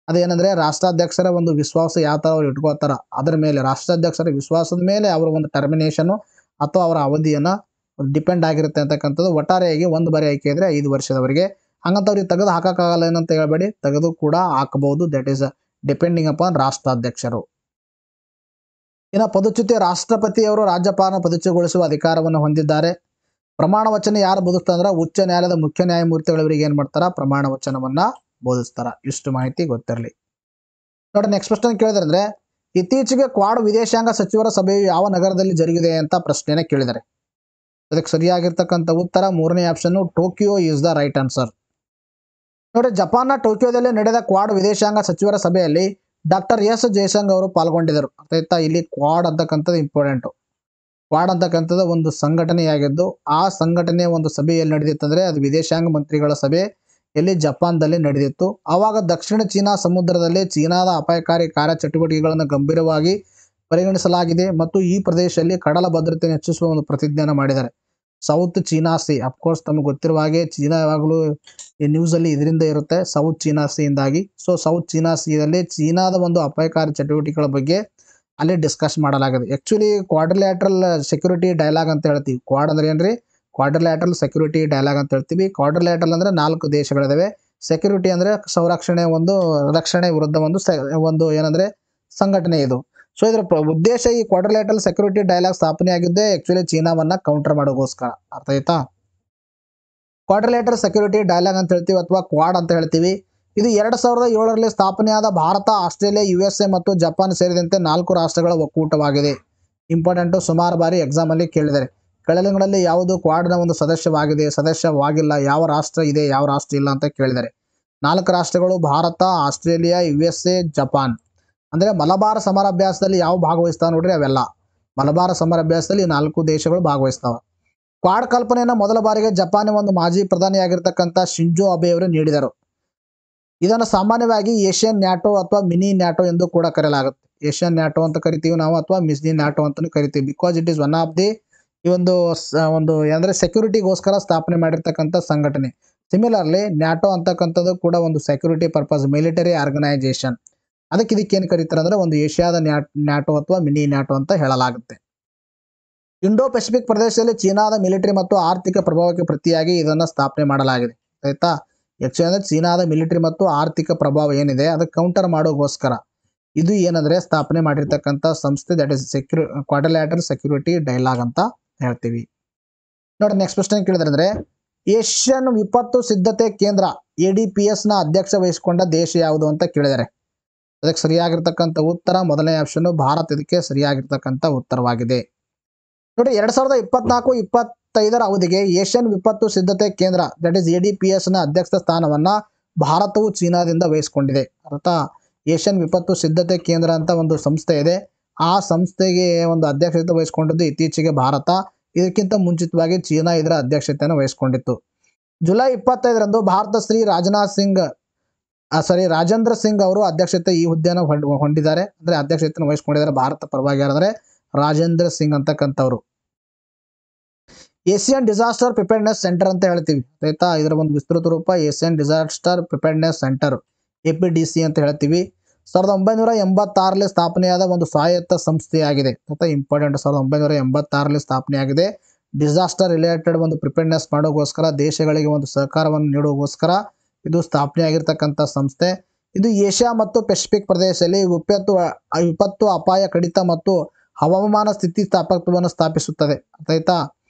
ಅದೇನಂದ್ರೆ ರಾಷ್ಟ್ರಾಧ್ಯಕ್ಷರ ಒಂದು ವಿಶ್ವಾಸ ಯಾವ ಥರ ಅವ್ರು ಇಟ್ಕೋತಾರ ಅದರ ಮೇಲೆ, ರಾಷ್ಟ್ರಾಧ್ಯಕ್ಷರ ವಿಶ್ವಾಸದ ಮೇಲೆ ಅವರ ಒಂದು ಟರ್ಮಿನೇಷನು ಅಥವಾ ಅವರ ಅವಧಿಯನ್ನು ಡಿಪೆಂಡ್ ಆಗಿರುತ್ತೆ ಅಂತಕ್ಕಂಥದ್ದು. ಒಟ್ಟಾರೆಯಾಗಿ ಒಂದು ಬಾರಿ ಆಯ್ಕೆ ಇದ್ರೆ 5 ವರ್ಷದವರೆಗೆ. ಹಂಗಂತ ಅವ್ರಿಗೆ ತೆಗೆದು ಹಾಕೋಕ್ಕಾಗಲ್ಲ ಏನಂತ ಹೇಳ್ಬೇಡಿ, ತೆಗೆದು ಕೂಡ ಹಾಕಬಹುದು. ದಟ್ ಈಸ್ ಡಿಪೆಂಡಿಂಗ್ ಅಪಾನ್ ರಾಷ್ಟ್ರಾಧ್ಯಕ್ಷರು. ಇನ್ನು ಪದಚ್ಯುತಿ, ರಾಷ್ಟ್ರಪತಿಯವರು ರಾಜ್ಯಪಾಲನ ಪದಚ್ಯುತಗೊಳಿಸುವ ಅಧಿಕಾರವನ್ನು ಹೊಂದಿದ್ದಾರೆ. ಪ್ರಮಾಣ ವಚನ ಯಾರು ಬೋಧಿಸ್ತಾರೆ ಅಂದ್ರೆ ಉಚ್ಚ ನ್ಯಾಯಾಲಯದ ಮುಖ್ಯ ನ್ಯಾಯಮೂರ್ತಿಗಳವರಿಗೆ ಏನ್ ಮಾಡ್ತಾರ, ಪ್ರಮಾಣ ವಚನವನ್ನ ಬೋಧಿಸ್ತಾರ. ಇಷ್ಟು ಮಾಹಿತಿ ಗೊತ್ತಿರಲಿ. ನೋಡಿ, ನೆಕ್ಸ್ಟ್ ಪ್ರಶ್ನೆ ಕೇಳಿದ್ರೆ ಇತ್ತೀಚೆಗೆ ಕ್ವಾಡ್ ವಿದೇಶಾಂಗ ಸಚಿವರ ಸಭೆಯು ಯಾವ ನಗರದಲ್ಲಿ ಜರುಗಿದೆ ಅಂತ ಪ್ರಶ್ನೆನ ಕೇಳಿದರೆ ಅದಕ್ಕೆ ಸರಿಯಾಗಿರ್ತಕ್ಕಂಥ ಉತ್ತರ 3ನೇ option Tokyo is the right answer. ನೋಡಿ, ಜಪಾನ್ನ ಟೋಕಿಯೋದಲ್ಲಿ ನಡೆದ ಕ್ವಾಡ್ ವಿದೇಶಾಂಗ ಸಚಿವರ ಸಭೆಯಲ್ಲಿ ಡಾಕ್ಟರ್ ಎಸ್ ಜಯಶಂಕರ್ ಅವರು ಪಾಲ್ಗೊಂಡಿದ್ದರು. ಆಯ್ತಾ, ಇಲ್ಲಿ ಕ್ವಾಡ್ ಅಂತಕ್ಕಂಥದ್ದು ಇಂಪಾರ್ಟೆಂಟು. ಕ್ವಾಡ್ ಅಂತಕ್ಕಂಥದ್ದು ಒಂದು ಸಂಘಟನೆಯಾಗಿದ್ದು ಆ ಸಂಘಟನೆಯ ಒಂದು ಸಭೆಯಲ್ಲಿ ನಡೆದಿತ್ತಂದ್ರೆ ಅದು ವಿದೇಶಾಂಗ ಮಂತ್ರಿಗಳ ಸಭೆ ಎಲ್ಲಿ ಜಪಾನ್ದಲ್ಲಿ ನಡೆದಿತ್ತು. ಆವಾಗ ದಕ್ಷಿಣ ಚೀನಾ ಸಮುದ್ರದಲ್ಲಿ ಚೀನಾದ ಅಪಾಯಕಾರಿ ಕಾರ್ಯಚಟುವಟಿಕೆಗಳನ್ನು ಗಂಭೀರವಾಗಿ ಪರಿಗಣಿಸಲಾಗಿದೆ ಮತ್ತು ಈ ಪ್ರದೇಶದಲ್ಲಿ ಕಡಲ ಭದ್ರತೆಯನ್ನು ಹೆಚ್ಚಿಸುವ ಒಂದು ಪ್ರತಿಜ್ಞೆಯನ್ನು ಮಾಡಿದ್ದಾರೆ. ಸೌತ್ ಚೀನಾ ಸಿ, ಅಫ್ಕೋರ್ಸ್ ತಮಗೆ ಗೊತ್ತಿರುವ ಹಾಗೆ ಚೀನಾ ಯಾವಾಗಲೂ ಈ ನ್ಯೂಸಲ್ಲಿ ಇದರಿಂದ ಇರುತ್ತೆ, ಸೌತ್ ಚೀನಾ ಸಿಯಿಂದಾಗಿ. ಸೊ ಸೌತ್ ಚೀನಾ ಸಿಯಲ್ಲಿ ಚೀನಾದ ಒಂದು ಅಪಾಯಕಾರಿ ಚಟುವಟಿಕೆಗಳ ಬಗ್ಗೆ ಅಲ್ಲಿ ಡಿಸ್ಕಸ್ ಮಾಡಲಾಗಿದೆ. ಆ್ಯಕ್ಚುಲಿ ಕ್ವಾಡ್ರಿಲ್ಯಾಟ್ರಲ್ ಸೆಕ್ಯೂರಿಟಿ ಡೈಲಾಗ್ ಅಂತ ಹೇಳ್ತೀವಿ. ಕ್ವಾಡ್ ಅಂದ್ರೆ ಏನ್ರಿ, ಕ್ವಾಡ್ರಿಲ್ಯಾಟ್ರಲ್ ಸೆಕ್ಯೂರಿಟಿ ಡೈಲಾಗ್ ಅಂತ ಹೇಳ್ತೀವಿ. ಕ್ವಾಡ್ರಿಲ್ಯಾಟ್ರಲ್ ಅಂದ್ರೆ 4 ದೇಶಗಳಿದಾವೆ. ಸೆಕ್ಯೂರಿಟಿ ಅಂದ್ರೆ ಸಂರಕ್ಷಣೆ, ಒಂದು ರಕ್ಷಣೆ ವಿರುದ್ಧ ಒಂದು ಏನಂದ್ರೆ ಸಂಘಟನೆ ಇದು. ಸೊ ಇದರ ಉದ್ದೇಶ ಈ ಕ್ವಾಡ್ರಿಲ್ಯಾಟ್ರಲ್ ಸೆಕ್ಯೂರಿಟಿ ಡೈಲಾಗ್ ಸ್ಥಾಪನೆ ಆಗಿದ್ದೇ ಆಕ್ಚುಲಿ ಚೀನಾವನ್ನ ಕೌಂಟರ್ ಮಾಡೋಗೋಸ್ಕರ. ಅರ್ಥ ಆಯ್ತಾ? ಕ್ವಾಡ್ರಿಲ್ಯಾಟ್ರಲ್ ಸೆಕ್ಯೂರಿಟಿ ಡೈಲಾಗ್ ಅಂತ ಹೇಳ್ತೀವಿ ಅಥವಾ ಕ್ವಾಡ್ ಅಂತ ಹೇಳ್ತೀವಿ. ಇದು 2007ರಲ್ಲಿ ಸ್ಥಾಪನೆಯಾದ ಭಾರತ, ಆಸ್ಟ್ರೇಲಿಯಾ, USA ಮತ್ತು ಜಪಾನ್ ಸೇರಿದಂತೆ 4 ರಾಷ್ಟ್ರಗಳ ಒಕ್ಕೂಟವಾಗಿದೆ. ಇಂಪಾರ್ಟೆಂಟು, ಸುಮಾರು ಬಾರಿ ಎಕ್ಸಾಮ್ ಅಲ್ಲಿ ಕೇಳಿದ್ದಾರೆ. ಕೆಳಗಿನಗಳಲ್ಲಿ ಯಾವುದು ಕ್ವಾಡ್ನ ಒಂದು ಸದಸ್ಯವಾಗಿಲ್ಲ, ಯಾವ ರಾಷ್ಟ್ರ ಇದೆ ಯಾವ ರಾಷ್ಟ್ರ ಇಲ್ಲ ಅಂತ ಕೇಳಿದ್ದಾರೆ. 4 ರಾಷ್ಟ್ರಗಳು ಭಾರತ, ಆಸ್ಟ್ರೇಲಿಯಾ, USA, ಜಪಾನ್. ಅಂದ್ರೆ ಮಲಬಾರ್ ಸಮರಾಭ್ಯಾಸದಲ್ಲಿ ಯಾವ ಭಾಗವಹಿಸ್ತಾವ ನೋಡ್ರಿ, ಅವೆಲ್ಲ ಮಲಬಾರ್ ಸಮರಾಭ್ಯಾಸದಲ್ಲಿ 4 ದೇಶಗಳು ಭಾಗವಹಿಸ್ತಾವ. ಕ್ವಾಡ್ ಕಲ್ಪನೆಯನ್ನು ಮೊದಲ ಬಾರಿಗೆ ಜಪಾನ್ ಒಂದು ಮಾಜಿ ಪ್ರಧಾನಿಯಾಗಿರ್ತಕ್ಕಂಥ ಶಿಂಜೋ ಅಬೆ ಅವರು ನೀಡಿದರು. ಇದನ್ನು ಸಾಮಾನ್ಯವಾಗಿ ಏಷ್ಯನ್ ನ್ಯಾಟೋ ಅಥವಾ ಮಿನಿ ನ್ಯಾಟೋ ಎಂದು ಕೂಡ ಕರೆಯಲಾಗುತ್ತೆ. ಏಷ್ಯನ್ ನ್ಯಾಟೋ ಅಂತ ಕರಿತೀವಿ ನಾವು ಅಥವಾ ಮಿನಿ ನ್ಯಾಟೋ ಅಂತಲೂ ಕರಿತೀವಿ. Because it is one of the ಈ ಒಂದು ಅಂದರೆ ಸೆಕ್ಯೂರಿಟಿಗೋಸ್ಕರ ಸ್ಥಾಪನೆ ಮಾಡಿರ್ತಕ್ಕಂಥ ಸಂಘಟನೆ. ಸಿಮಿಲರ್ಲಿ ನ್ಯಾಟೋ ಅಂತಕ್ಕಂಥದ್ದು ಕೂಡ ಒಂದು ಸೆಕ್ಯೂರಿಟಿ ಪರ್ಪಸ್ ಮಿಲಿಟರಿ ಆರ್ಗನೈಜೇಷನ್. ಅದಕ್ಕೆ ಇದಕ್ಕೇನು ಕರೀತಾರೆ ಅಂದರೆ ಒಂದು ಏಷ್ಯಾದ ನ್ಯಾಟೋ ಅಥವಾ ಮಿನಿ ನ್ಯಾಟೋ ಅಂತ ಹೇಳಲಾಗುತ್ತೆ. ಇಂಡೋ ಪೆಸಿಫಿಕ್ ಪ್ರದೇಶದಲ್ಲಿ ಚೀನಾದ ಮಿಲಿಟರಿ ಮತ್ತು ಆರ್ಥಿಕ ಪ್ರಭಾವಕ್ಕೆ ಪ್ರತಿಯಾಗಿ ಇದನ್ನು ಸ್ಥಾಪನೆ ಮಾಡಲಾಗಿದೆ. ಆಯ್ತಾ, ಆ್ಯಕ್ಚುಲಿ ಅಂದರೆ ಚೀನಾದ ಮಿಲಿಟರಿ ಮತ್ತು ಆರ್ಥಿಕ ಪ್ರಭಾವ ಏನಿದೆ ಅದಕ್ಕೆ ಕೌಂಟರ್ ಮಾಡೋಗೋಸ್ಕರ ಇದು ಏನಂದರೆ ಸ್ಥಾಪನೆ ಮಾಡಿರ್ತಕ್ಕಂಥ ಸಂಸ್ಥೆ, ದಟ್ ಇಸ್ ಕ್ವಾಡ್ರಿಲ್ಯಾಟರಲ್ ಸೆಕ್ಯೂರಿಟಿ ಡೈಲಾಗ್ ಅಂತ ಹೇಳ್ತೀವಿ. ನೋಡಿ ನೆಕ್ಸ್ಟ್ ಕ್ವಶನ್ ಕೇಳಿದ್ರೆ ಅಂದರೆ ಏಷ್ಯನ್ ವಿಪತ್ತು ಸಿದ್ಧತೆ ಕೇಂದ್ರ ADPSನ ಅಧ್ಯಕ್ಷ ವಹಿಸಿಕೊಂಡ ದೇಶ ಯಾವುದು ಅಂತ ಕೇಳಿದ್ದಾರೆ. ಅದಕ್ಕೆ ಸರಿಯಾಗಿರ್ತಕ್ಕಂಥ ಉತ್ತರ ಮೊದಲನೇ ಆಪ್ಷನ್ ಭಾರತ ಇದಕ್ಕೆ ಸರಿಯಾಗಿರ್ತಕ್ಕಂಥ ಉತ್ತರವಾಗಿದೆ. ನೋಡಿ 2024-25 ಅವಧಿಗೆ ಏಷ್ಯನ್ ವಿಪತ್ತು ಸಿದ್ಧತೆ ಕೇಂದ್ರ ದಟ್ ಇಸ್ ADPSನ ಅಧ್ಯಕ್ಷ ಸ್ಥಾನವನ್ನು ಭಾರತವು ಚೀನಾದಿಂದ ವಹಿಸಿಕೊಂಡಿದೆ. ಅರ್ಥ, ಏಷ್ಯನ್ ವಿಪತ್ತು ಸಿದ್ಧತೆ ಕೇಂದ್ರ ಅಂತ ಒಂದು ಸಂಸ್ಥೆ ಇದೆ, ಆ ಸಂಸ್ಥೆಗೆ ಒಂದು ಅಧ್ಯಕ್ಷತೆ ವಹಿಸಿಕೊಂಡಿದ್ದು ಇತ್ತೀಚೆಗೆ ಭಾರತ. ಇದಕ್ಕಿಂತ ಮುಂಚಿತವಾಗಿ ಚೀನಾ ಇದರ ಅಧ್ಯಕ್ಷತೆಯನ್ನು ವಹಿಸಿಕೊಂಡಿತ್ತು. ಜುಲೈ 25ರಂದು ಭಾರತ ಶ್ರೀ ರಾಜೇಂದ್ರ ಸಿಂಗ್ ಅವರು ಅಧ್ಯಕ್ಷತೆ ಈ ಹುದ್ದೆಯನ್ನು ಹೊಂದಿದ್ದಾರೆ. ಅಂದರೆ ಅಧ್ಯಕ್ಷತೆಯನ್ನು ವಹಿಸಿಕೊಂಡಿದ್ದಾರೆ ಭಾರತ ಪರವಾಗಿ. ಯಾರಂದರೆ ರಾಜೇಂದ್ರ ಸಿಂಗ್ ಅಂತಕ್ಕಂಥವ್ರು. ಏಷ್ಯನ್ ಡಿಸಾಸ್ಟರ್ ಪ್ರಿಪೇರ್ಡ್ನೆಸ್ ಸೆಂಟರ್ ಅಂತ ಹೇಳ್ತೀವಿ. ಆಯ್ತಾ, ಇದರ ಒಂದು ವಿಸ್ತೃತ ರೂಪ Asian disaster preparedness centre APDC ಅಂತ ಹೇಳ್ತೀವಿ. 1986ರಲ್ಲಿ ಸ್ಥಾಪನೆಯಾದ ಒಂದು ಸ್ವಾಯತ್ತ ಸಂಸ್ಥೆಯಾಗಿದೆ. ಆಯ್ತಾ, ಇಂಪಾರ್ಟೆಂಟ್. 1986ರಲ್ಲಿ ಸ್ಥಾಪನೆಯಾಗಿದೆ. ಡಿಸಾಸ್ಟರ್ ರಿಲೇಟೆಡ್ ಒಂದು ಪ್ರಿಪೇರ್ಡ್ನೆಸ್ ಮಾಡೋಗೋಸ್ಕರ ದೇಶಗಳಿಗೆ ಒಂದು ಸಹಕಾರವನ್ನು ನೀಡುವಗೋಸ್ಕರ ಇದು ಸ್ಥಾಪನೆಯಾಗಿರ್ತಕ್ಕಂಥ ಸಂಸ್ಥೆ. ಇದು ಏಷ್ಯಾ ಮತ್ತು ಪೆಸಿಫಿಕ್ ಪ್ರದೇಶದಲ್ಲಿ ವಿಪತ್ತು ಅಪಾಯ ಕಡಿತ ಮತ್ತು ಹವಾಮಾನ ಸ್ಥಿತಿಸ್ಥಾಪಕತ್ವವನ್ನು ಸ್ಥಾಪಿಸುತ್ತದೆ. ಆಯ್ತಾ,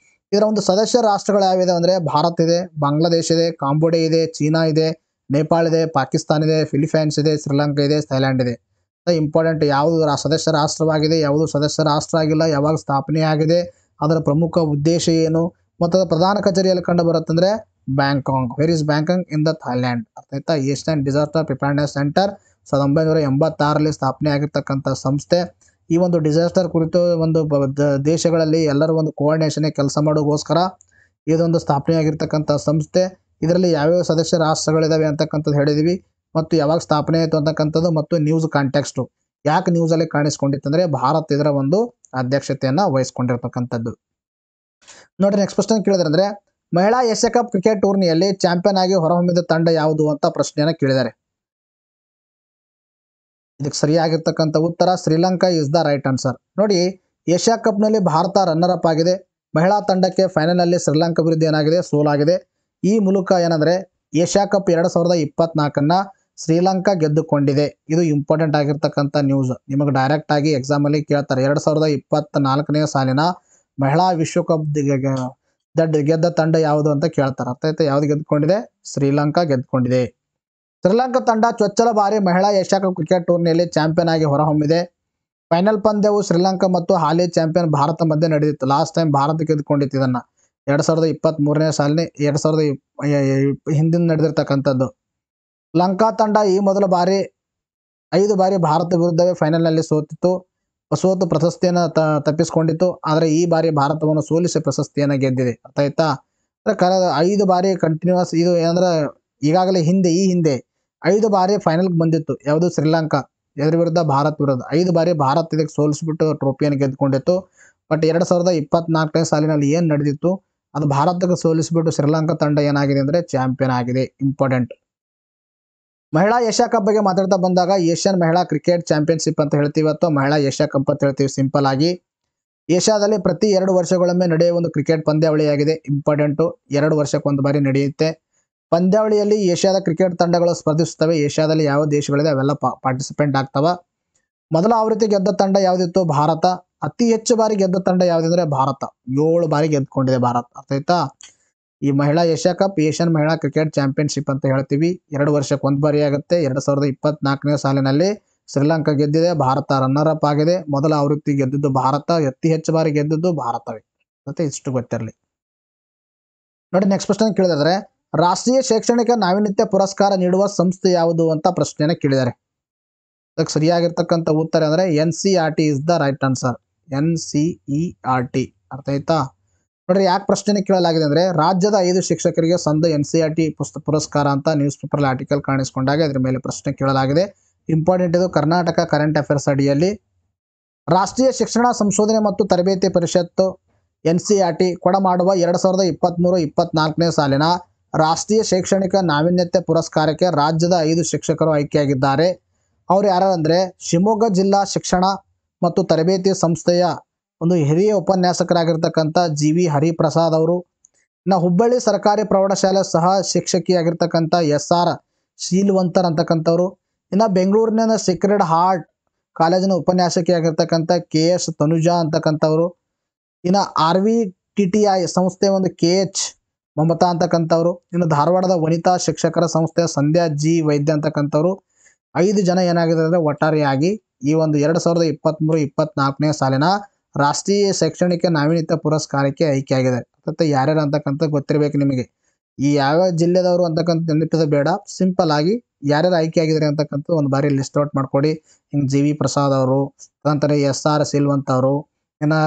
ಇದರ ಒಂದು ಸದಸ್ಯ ರಾಷ್ಟ್ರಗಳು ಯಾವಿದೆ ಅಂದರೆ ಭಾರತ ಇದೆ, ಬಾಂಗ್ಲಾದೇಶ ಇದೆ, ಕಾಂಬೋಡಿಯಾ ಇದೆ, ಚೀನಾ ಇದೆ, ನೇಪಾಳ ಇದೆ, ಪಾಕಿಸ್ತಾನ ಇದೆ, ಫಿಲಿಪೈನ್ಸ್ ಇದೆ, ಶ್ರೀಲಂಕಾ ಇದೆ, ಥೈಲ್ಯಾಂಡ್ ಇದೆ. ಇಂಪಾರ್ಟೆಂಟ್, ಯಾವುದು ಸದಸ್ಯ ರಾಷ್ಟ್ರವಾಗಿದೆ, ಯಾವುದು ಸದಸ್ಯ ರಾಷ್ಟ್ರ ಆಗಿಲ್ಲ, ಯಾವಾಗ ಸ್ಥಾಪನೆಯಾಗಿದೆ, ಅದರ ಪ್ರಮುಖ ಉದ್ದೇಶ ಏನು, ಮತ್ತು ಅದರ ಪ್ರಧಾನ ಕಚೇರಿಯಲ್ಲಿ ಕಂಡು ಬರುತ್ತಂದರೆ Bangkok. Where is Bangkok? In the Thailand. ಆಯ್ತಾ, ಏಷ್ಯನ್ ಡಿಸಾಸ್ಟರ್ ಪ್ರಿಪೇರ್ಡ್ನೆಸ್ ಸೆಂಟರ್ 1986ರಲ್ಲಿ ಸ್ಥಾಪನೆ ಆಗಿರ್ತಕ್ಕಂಥ ಸಂಸ್ಥೆ. ಈ ಒಂದು ಡಿಸಾಸ್ಟರ್ ಕುರಿತು ಒಂದು ದೇಶಗಳಲ್ಲಿ ಎಲ್ಲರೂ ಒಂದು ಕೋಆರ್ಡಿನೇಷನ್ ಕೆಲಸ ಮಾಡೋಗೋಸ್ಕರ ಇದೊಂದು ಸ್ಥಾಪನೆಯಾಗಿರ್ತಕ್ಕಂಥ ಸಂಸ್ಥೆ. ಇದರಲ್ಲಿ ಯಾವ್ಯಾವ ಸದಸ್ಯ ರಾಷ್ಟ್ರಗಳಿದಾವೆ ಅಂತಕ್ಕಂಥದ್ದು ಹೇಳಿದೀವಿ, ಮತ್ತು ಯಾವಾಗ ಸ್ಥಾಪನೆ ಆಯಿತು ಅಂತಕ್ಕಂಥದ್ದು, ಮತ್ತು ನ್ಯೂಸ್ ಕಾಂಟೆಕ್ಸ್ಟು ಯಾಕೆ ನ್ಯೂಸಲ್ಲಿ ಕಾಣಿಸ್ಕೊಂಡಿತ್ತಂದರೆ ಭಾರತ ಇದರ ಒಂದು ಅಧ್ಯಕ್ಷತೆಯನ್ನು ವಹಿಸ್ಕೊಂಡಿರ್ತಕ್ಕಂಥದ್ದು. ನೋಡಿ ನೆಕ್ಸ್ಟ್ ಕ್ವಶನ್ ಕೇಳಿದ್ರೆ ಅಂದರೆ ಮಹಿಳಾ ಏಷ್ಯಾ ಕಪ್ ಕ್ರಿಕೆಟ್ ಟೂರ್ನಿಯಲ್ಲಿ ಚಾಂಪಿಯನ್ ಆಗಿ ಹೊರಹೊಮ್ಮಿದ ತಂಡ ಯಾವುದು ಅಂತ ಪ್ರಶ್ನೆಯನ್ನು ಕೇಳಿದ್ದಾರೆ. ಇದಕ್ಕೆ ಸರಿಯಾಗಿರ್ತಕ್ಕಂಥ ಉತ್ತರ Sri Lanka is the right answer. ನೋಡಿ, ಏಷ್ಯಾ ಕಪ್ನಲ್ಲಿ ಭಾರತ ರನ್ನರ್ ಅಪ್ ಆಗಿದೆ. ಮಹಿಳಾ ತಂಡಕ್ಕೆ ಫೈನಲ್ನಲ್ಲಿ ಶ್ರೀಲಂಕಾ ವಿರುದ್ಧ ಏನಾಗಿದೆ, ಸೋಲಾಗಿದೆ. ಈ ಮೂಲಕ ಏನಂದರೆ ಏಷ್ಯಾ ಕಪ್ 2024 ಶ್ರೀಲಂಕಾ ಗೆದ್ದುಕೊಂಡಿದೆ. ಇದು ಇಂಪಾರ್ಟೆಂಟ್ ಆಗಿರ್ತಕ್ಕಂಥ ನ್ಯೂಸ್. ನಿಮಗೆ ಡೈರೆಕ್ಟ್ ಆಗಿ ಎಕ್ಸಾಮಲ್ಲಿ ಕೇಳ್ತಾರೆ 2024ನೇ ಸಾಲಿನ ಮಹಿಳಾ ವಿಶ್ವಕಪ್ ಗೆದ್ದ ತಂಡ ಯಾವುದು ಅಂತ ಕೇಳ್ತಾರೆ. ಅರ್ಥಾಯ್ತು, ಯಾವುದು ಗೆದ್ದುಕೊಂಡಿದೆ? ಶ್ರೀಲಂಕಾ ಗೆದ್ದುಕೊಂಡಿದೆ. ಶ್ರೀಲಂಕಾ ತಂಡ ಚೊಚ್ಚಲ ಬಾರಿ ಮಹಿಳಾ ಏಷ್ಯಾ ಕಪ್ ಕ್ರಿಕೆಟ್ ಟೂರ್ನಿಯಲ್ಲಿ ಚಾಂಪಿಯನ್ ಆಗಿ ಹೊರಹೊಮ್ಮಿದೆ. ಫೈನಲ್ ಪಂದ್ಯವು ಶ್ರೀಲಂಕಾ ಮತ್ತು ಹಾಲಿ ಚಾಂಪಿಯನ್ ಭಾರತ ಮಧ್ಯೆ ನಡೆದಿತ್ತು. ಲಾಸ್ಟ್ ಟೈಮ್ ಭಾರತ ಗೆದ್ದುಕೊಂಡಿತ್ತು. ಇದನ್ನು 2023ನೇ ಸಾಲಿನ ಹಿಂದಿನ ನಡೆದಿರ್ತಕ್ಕಂಥದ್ದು. ಲಂಕಾ ತಂಡ ಈ ಮೊದಲ ಬಾರಿ 5 ಬಾರಿ ಭಾರತ ವಿರುದ್ಧವೇ ಫೈನಲ್ನಲ್ಲಿ ಸೋತು ಪ್ರಶಸ್ತಿಯನ್ನು ತಪ್ಪಿಸಿಕೊಂಡಿತ್ತು. ಆದರೆ ಈ ಬಾರಿ ಭಾರತವನ್ನು ಸೋಲಿಸಿ ಪ್ರಶಸ್ತಿಯನ್ನು ಗೆದ್ದಿದೆ. ಅರ್ಥ ಆಯ್ತಾ? 5 ಬಾರಿ ಕಂಟಿನ್ಯೂಸ್. ಇದು ಏನಂದ್ರೆ ಈಗಾಗಲೇ ಈ ಹಿಂದೆ 5 ಬಾರಿ ಫೈನಲ್ಗೆ ಬಂದಿತ್ತು. ಯಾವುದು? ಶ್ರೀಲಂಕಾ. ಎದ್ರ ವಿರುದ್ಧ? ಭಾರತ ವಿರುದ್ಧ. 5 ಬಾರಿ ಭಾರತ ಇದಕ್ಕೆ ಸೋಲಿಸ್ಬಿಟ್ಟು ಟ್ರೋಫಿಯನ್ನು ಗೆದ್ದುಕೊಂಡಿತ್ತು. ಬಟ್ 2024ನೇ ಸಾಲಿನಲ್ಲಿ ಏನು ನಡೆದಿತ್ತು ಅದು ಭಾರತಕ್ಕೆ ಸೋಲಿಸಿಬಿಟ್ಟು ಶ್ರೀಲಂಕಾ ತಂಡ ಏನಾಗಿದೆ ಅಂದರೆ ಚಾಂಪಿಯನ್ ಆಗಿದೆ. ಇಂಪಾರ್ಟೆಂಟ್. ಮಹಿಳಾ ಏಷ್ಯಾ ಕಪ್ ಬಗ್ಗೆ ಮಾತಾಡ್ತಾ ಬಂದಾಗ ಏಷ್ಯನ್ ಮಹಿಳಾ ಕ್ರಿಕೆಟ್ ಚಾಂಪಿಯನ್ಶಿಪ್ ಅಂತ ಹೇಳ್ತೀವಿ, ಅಥವಾ ಮಹಿಳಾ ಏಷ್ಯಾ ಕಪ್ ಅಂತ ಹೇಳ್ತೀವಿ ಸಿಂಪಲ್ ಆಗಿ. ಏಷ್ಯಾದಲ್ಲಿ ಪ್ರತಿ 2 ವರ್ಷಗಳೊಮ್ಮೆ ನಡೆಯುವ ಒಂದು ಕ್ರಿಕೆಟ್ ಪಂದ್ಯಾವಳಿಯಾಗಿದೆ. ಇಂಪಾರ್ಟೆಂಟು. 2 ವರ್ಷಕ್ಕೊಂದು ಬಾರಿ ನಡೆಯುತ್ತೆ. ಪಂದ್ಯಾವಳಿಯಲ್ಲಿ ಏಷ್ಯಾದ ಕ್ರಿಕೆಟ್ ತಂಡಗಳು ಸ್ಪರ್ಧಿಸುತ್ತವೆ. ಏಷ್ಯಾದಲ್ಲಿ ಯಾವ ದೇಶಗಳಿದೆ ಅವೆಲ್ಲ ಪಾರ್ಟಿಸಿಪೆಂಟ್ ಆಗ್ತವೆ. ಮೊದಲ ಆವೃತ್ತಿ ಗೆದ್ದ ತಂಡ ಯಾವುದಿತ್ತು? ಭಾರತ. ಅತಿ ಹೆಚ್ಚು ಬಾರಿ ಗೆದ್ದ ತಂಡ ಯಾವುದಂದ್ರೆ ಭಾರತ. 7 ಬಾರಿ ಗೆದ್ದುಕೊಂಡಿದೆ ಭಾರತ. ಅರ್ಥ ಆಯ್ತಾ? ಈ ಮಹಿಳಾ ಏಷ್ಯಾ ಕಪ್ ಏಷ್ಯನ್ ಮಹಿಳಾ ಕ್ರಿಕೆಟ್ ಚಾಂಪಿಯನ್ಶಿಪ್ ಅಂತ ಹೇಳ್ತೀವಿ. 2 ವರ್ಷಕ್ಕೊಂದು ಬಾರಿ ಆಗುತ್ತೆ. 2024ನೇ ಸಾಲಿನಲ್ಲಿ ಶ್ರೀಲಂಕಾ ಗೆದ್ದಿದೆ, ಭಾರತ ರನ್ನರ್ ಅಪ್ ಆಗಿದೆ. ಮೊದಲ ಆವೃತ್ತಿ ಗೆದ್ದಿದ್ದು ಭಾರತ, ಅತಿ ಹೆಚ್ಚು ಬಾರಿ ಗೆದ್ದಿದ್ದು ಭಾರತವೇ. ಮತ್ತೆ ಇಷ್ಟು ಗೊತ್ತಿರಲಿ. ನೋಡಿ ನೆಕ್ಸ್ಟ್ ಕ್ವಶನ್ ಕೇಳಿದ್ರೆ ರಾಷ್ಟ್ರೀಯ ಶೈಕ್ಷಣಿಕ ನಾವೀನ್ಯತೆ ಪುರಸ್ಕಾರ ನೀಡುವ ಸಂಸ್ಥೆ ಯಾವುದು ಅಂತ ಪ್ರಶ್ನೆಯನ್ನು ಕೇಳಿದ್ದಾರೆ. ಅದಕ್ಕೆ ಸರಿಯಾಗಿರ್ತಕ್ಕಂಥ ಉತ್ತರ ಅಂದರೆ NCERT is the right answer. NCERT. ಅರ್ಥ ಆಯ್ತಾ? ನೋಡ್ರಿ, ಯಾಕೆ ಪ್ರಶ್ನೆ ಕೇಳಲಾಗಿದೆ ಅಂದರೆ ರಾಜ್ಯದ 5 ಶಿಕ್ಷಕರಿಗೆ ಸಂದ NCERT ಪುರಸ್ಕಾರ ಅಂತ ನ್ಯೂಸ್ ಪೇಪರಲ್ಲಿ ಆರ್ಟಿಕಲ್ ಕಾಣಿಸ್ಕೊಂಡಾಗ ಅದರ ಮೇಲೆ ಪ್ರಶ್ನೆ ಕೇಳಲಾಗಿದೆ. ಇಂಪಾರ್ಟೆಂಟ್. ಇದು ಕರ್ನಾಟಕ ಕರೆಂಟ್ ಅಫೇರ್ಸ್ ಅಡಿಯಲ್ಲಿ ರಾಷ್ಟ್ರೀಯ ಶಿಕ್ಷಣ ಸಂಶೋಧನೆ ಮತ್ತು ತರಬೇತಿ ಪರಿಷತ್ತು NCERT ಕೊಡಮಾಡುವ 2023-24ನೇ ಸಾಲಿನ ರಾಷ್ಟ್ರೀಯ ಶೈಕ್ಷಣಿಕ ನಾವೀನ್ಯತೆ ಪುರಸ್ಕಾರಕ್ಕೆ ರಾಜ್ಯದ 5 ಶಿಕ್ಷಕರು ಆಯ್ಕೆಯಾಗಿದ್ದಾರೆ. ಅವ್ರು ಯಾರು ಅಂದರೆ ಶಿವಮೊಗ್ಗ ಜಿಲ್ಲಾ ಶಿಕ್ಷಣ ಮತ್ತು ತರಬೇತಿ ಸಂಸ್ಥೆಯ ಒಂದು ಹಿರಿಯ ಉಪನ್ಯಾಸಕರಾಗಿರ್ತಕ್ಕಂಥ GV ಹರಿಪ್ರಸಾದ್ ಅವರು. ಇನ್ನು ಹುಬ್ಬಳ್ಳಿ ಸರ್ಕಾರಿ ಪ್ರೌಢಶಾಲೆ ಸಹ ಶಿಕ್ಷಕಿಯಾಗಿರ್ತಕ್ಕಂಥ SR ಶೀಲ್ವಂತರ್ ಅಂತಕ್ಕಂಥವ್ರು. ಇನ್ನು ಬೆಂಗಳೂರಿನ ಸೀಕ್ರೆಡ್ ಹಾರ್ಟ್ ಕಾಲೇಜಿನ ಉಪನ್ಯಾಸಕಿಯಾಗಿರ್ತಕ್ಕಂಥ KS ತನುಜಾ ಅಂತಕ್ಕಂಥವ್ರು. ಇನ್ನು RVTTI ಸಂಸ್ಥೆಯ ಒಂದು KH ಮಮತಾ ಅಂತಕ್ಕಂಥವ್ರು. ಇನ್ನು ಧಾರವಾಡದ ವನಿತಾ ಶಿಕ್ಷಕರ ಸಂಸ್ಥೆಯ ಸಂಧ್ಯಾ G ವೈದ್ಯ ಅಂತಕ್ಕಂಥವ್ರು. 5 ಜನ ಏನಾಗಿದೆ ಅಂದರೆ ಒಟ್ಟಾರೆಯಾಗಿ ಈ ಒಂದು 2023-24ನೇ ಸಾಲಿನ ರಾಷ್ಟ್ರೀಯ ಶೈಕ್ಷಣಿಕ ನಾವೀನ್ಯತೆ ಪುರಸ್ಕಾರಕ್ಕೆ ಆಯ್ಕೆಯಾಗಿದೆ. ಮತ್ತು ಯಾರ್ಯಾರು ಅಂತಕ್ಕಂಥ ಗೊತ್ತಿರಬೇಕು ನಿಮಗೆ. ಈ ಯಾವ ಜಿಲ್ಲೆದವರು ಅಂತಕ್ಕಂಥ ನೆನಪಿದ ಬೇಡ, ಸಿಂಪಲ್ ಆಗಿ ಯಾರ್ಯಾರು ಆಯ್ಕೆಯಾಗಿದ್ದಾರೆ ಅಂತಕ್ಕಂಥ ಒಂದು ಬಾರಿ ಲಿಸ್ಟ್ ಔಟ್ ಮಾಡ್ಕೊಡಿ. ಹಿಂಗೆ GV ಪ್ರಸಾದ್ ಅವರು, ನಂತರ SR ಶೀಲ್ವಂತ್ ಅವರು, ಇನ್ನು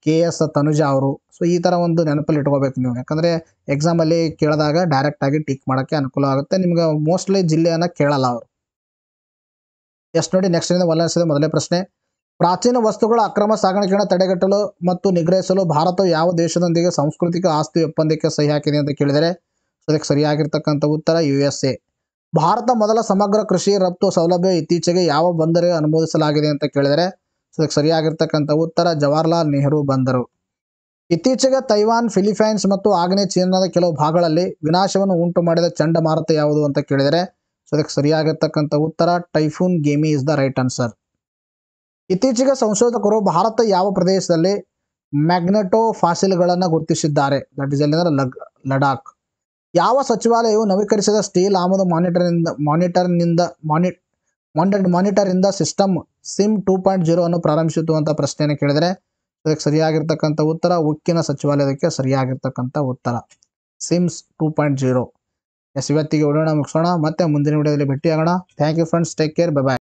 KS ತನುಜಾ ಅವರು. ಸೊ ಈ ಥರ ಒಂದು ನೆನಪಲ್ಲಿ ಇಟ್ಕೋಬೇಕು ನೀವು, ಯಾಕಂದರೆ ಎಕ್ಸಾಮಲ್ಲಿ ಕೇಳಿದಾಗ ಡೈರೆಕ್ಟಾಗಿ ಟಿಕ್ ಮಾಡೋಕ್ಕೆ ಅನುಕೂಲ ಆಗುತ್ತೆ. ನಿಮ್ಗೆ ಮೋಸ್ಟ್ಲಿ ಜಿಲ್ಲೆಯನ್ನು ಕೇಳಲ್ಲ ಅವರು. ಎಸ್ ನೋಡಿ, ನೆಕ್ಸ್ಟಿಂದ ಒಲಸಿದ ಮೊದಲನೇ ಪ್ರಶ್ನೆ. ಪ್ರಾಚೀನ ವಸ್ತುಗಳ ಅಕ್ರಮ ಸಾಗಾಣಿಕೆಯನ್ನು ತಡೆಗಟ್ಟಲು ಮತ್ತು ನಿಗ್ರಹಿಸಲು ಭಾರತವು ಯಾವ ದೇಶದೊಂದಿಗೆ ಸಾಂಸ್ಕೃತಿಕ ಆಸ್ತಿ ಒಪ್ಪಂದಕ್ಕೆ ಸಹಿ ಹಾಕಿದೆ ಅಂತ ಕೇಳಿದರೆ ಅದಕ್ಕೆ ಸರಿಯಾಗಿರ್ತಕ್ಕಂಥ ಉತ್ತರ USA. ಭಾರತ ಮೊದಲ ಸಮಗ್ರ ಕೃಷಿ ರಫ್ತು ಸೌಲಭ್ಯ ಇತ್ತೀಚೆಗೆ ಯಾವ ಬಂದರಿಗೆ ಅನುಮೋದಿಸಲಾಗಿದೆ ಅಂತ ಕೇಳಿದರೆ ಅದಕ್ಕೆ ಸರಿಯಾಗಿರ್ತಕ್ಕಂಥ ಉತ್ತರ ಜವಾಹರ್ಲಾಲ್ ನೆಹರು ಬಂದರು. ಇತ್ತೀಚೆಗೆ ತೈವಾನ್, ಫಿಲಿಪೈನ್ಸ್ ಮತ್ತು ಆಗ್ನೇಯ ಚೀನಾದ ಕೆಲವು ಭಾಗಗಳಲ್ಲಿ ವಿನಾಶವನ್ನು ಉಂಟು ಮಾಡಿದ ಚಂಡಮಾರುತ ಯಾವುದು ಅಂತ ಕೇಳಿದರೆ ಅದಕ್ಕೆ ಸರಿಯಾಗಿರ್ತಕ್ಕಂಥ ಉತ್ತರ typhoon Gaemi is the right answer. ಇತ್ತೀಚೆಗೆ ಸಂಶೋಧಕರು ಭಾರತ ಯಾವ ಪ್ರದೇಶದಲ್ಲಿ ಮ್ಯಾಗ್ನೆಟೋ ಫಾಸಿಲ್ಗಳನ್ನು ಗುರುತಿಸಿದ್ದಾರೆ? ದಟ್ ಇಸ್ ಎಲ್ಲಿಂದರೆ ಲಡಾಖ್. ಯಾವ ಸಚಿವಾಲಯವು ನವೀಕರಿಸಿದ ಸ್ಟೀಲ್ ಆಮದು ಮಾನಿಟರಿಂದ ಸಿಸ್ಟಮ್ SIM 2.0 ಅನ್ನು ಪ್ರಾರಂಭಿಸಿತು ಅಂತ ಪ್ರಶ್ನೆಯನ್ನು ಕೇಳಿದರೆ ಅದಕ್ಕೆ ಸರಿಯಾಗಿರ್ತಕ್ಕಂಥ ಉತ್ತರ ಉಕ್ಕಿನ ಸಚಿವಾಲಯಕ್ಕೆ ಸರಿಯಾಗಿರ್ತಕ್ಕಂಥ ಉತ್ತರ SIMS 2.0. ಎಸ್ ಇವತ್ತಿಗೆ ವಿಡಿಯೋನ ಮುಗಿಸೋಣ, ಮತ್ತೆ ಮುಂದಿನ ವಿಡಿಯೋದಲ್ಲಿ ಭೇಟಿಯಾಗೋಣ. Thank you friends, take care, bye bye.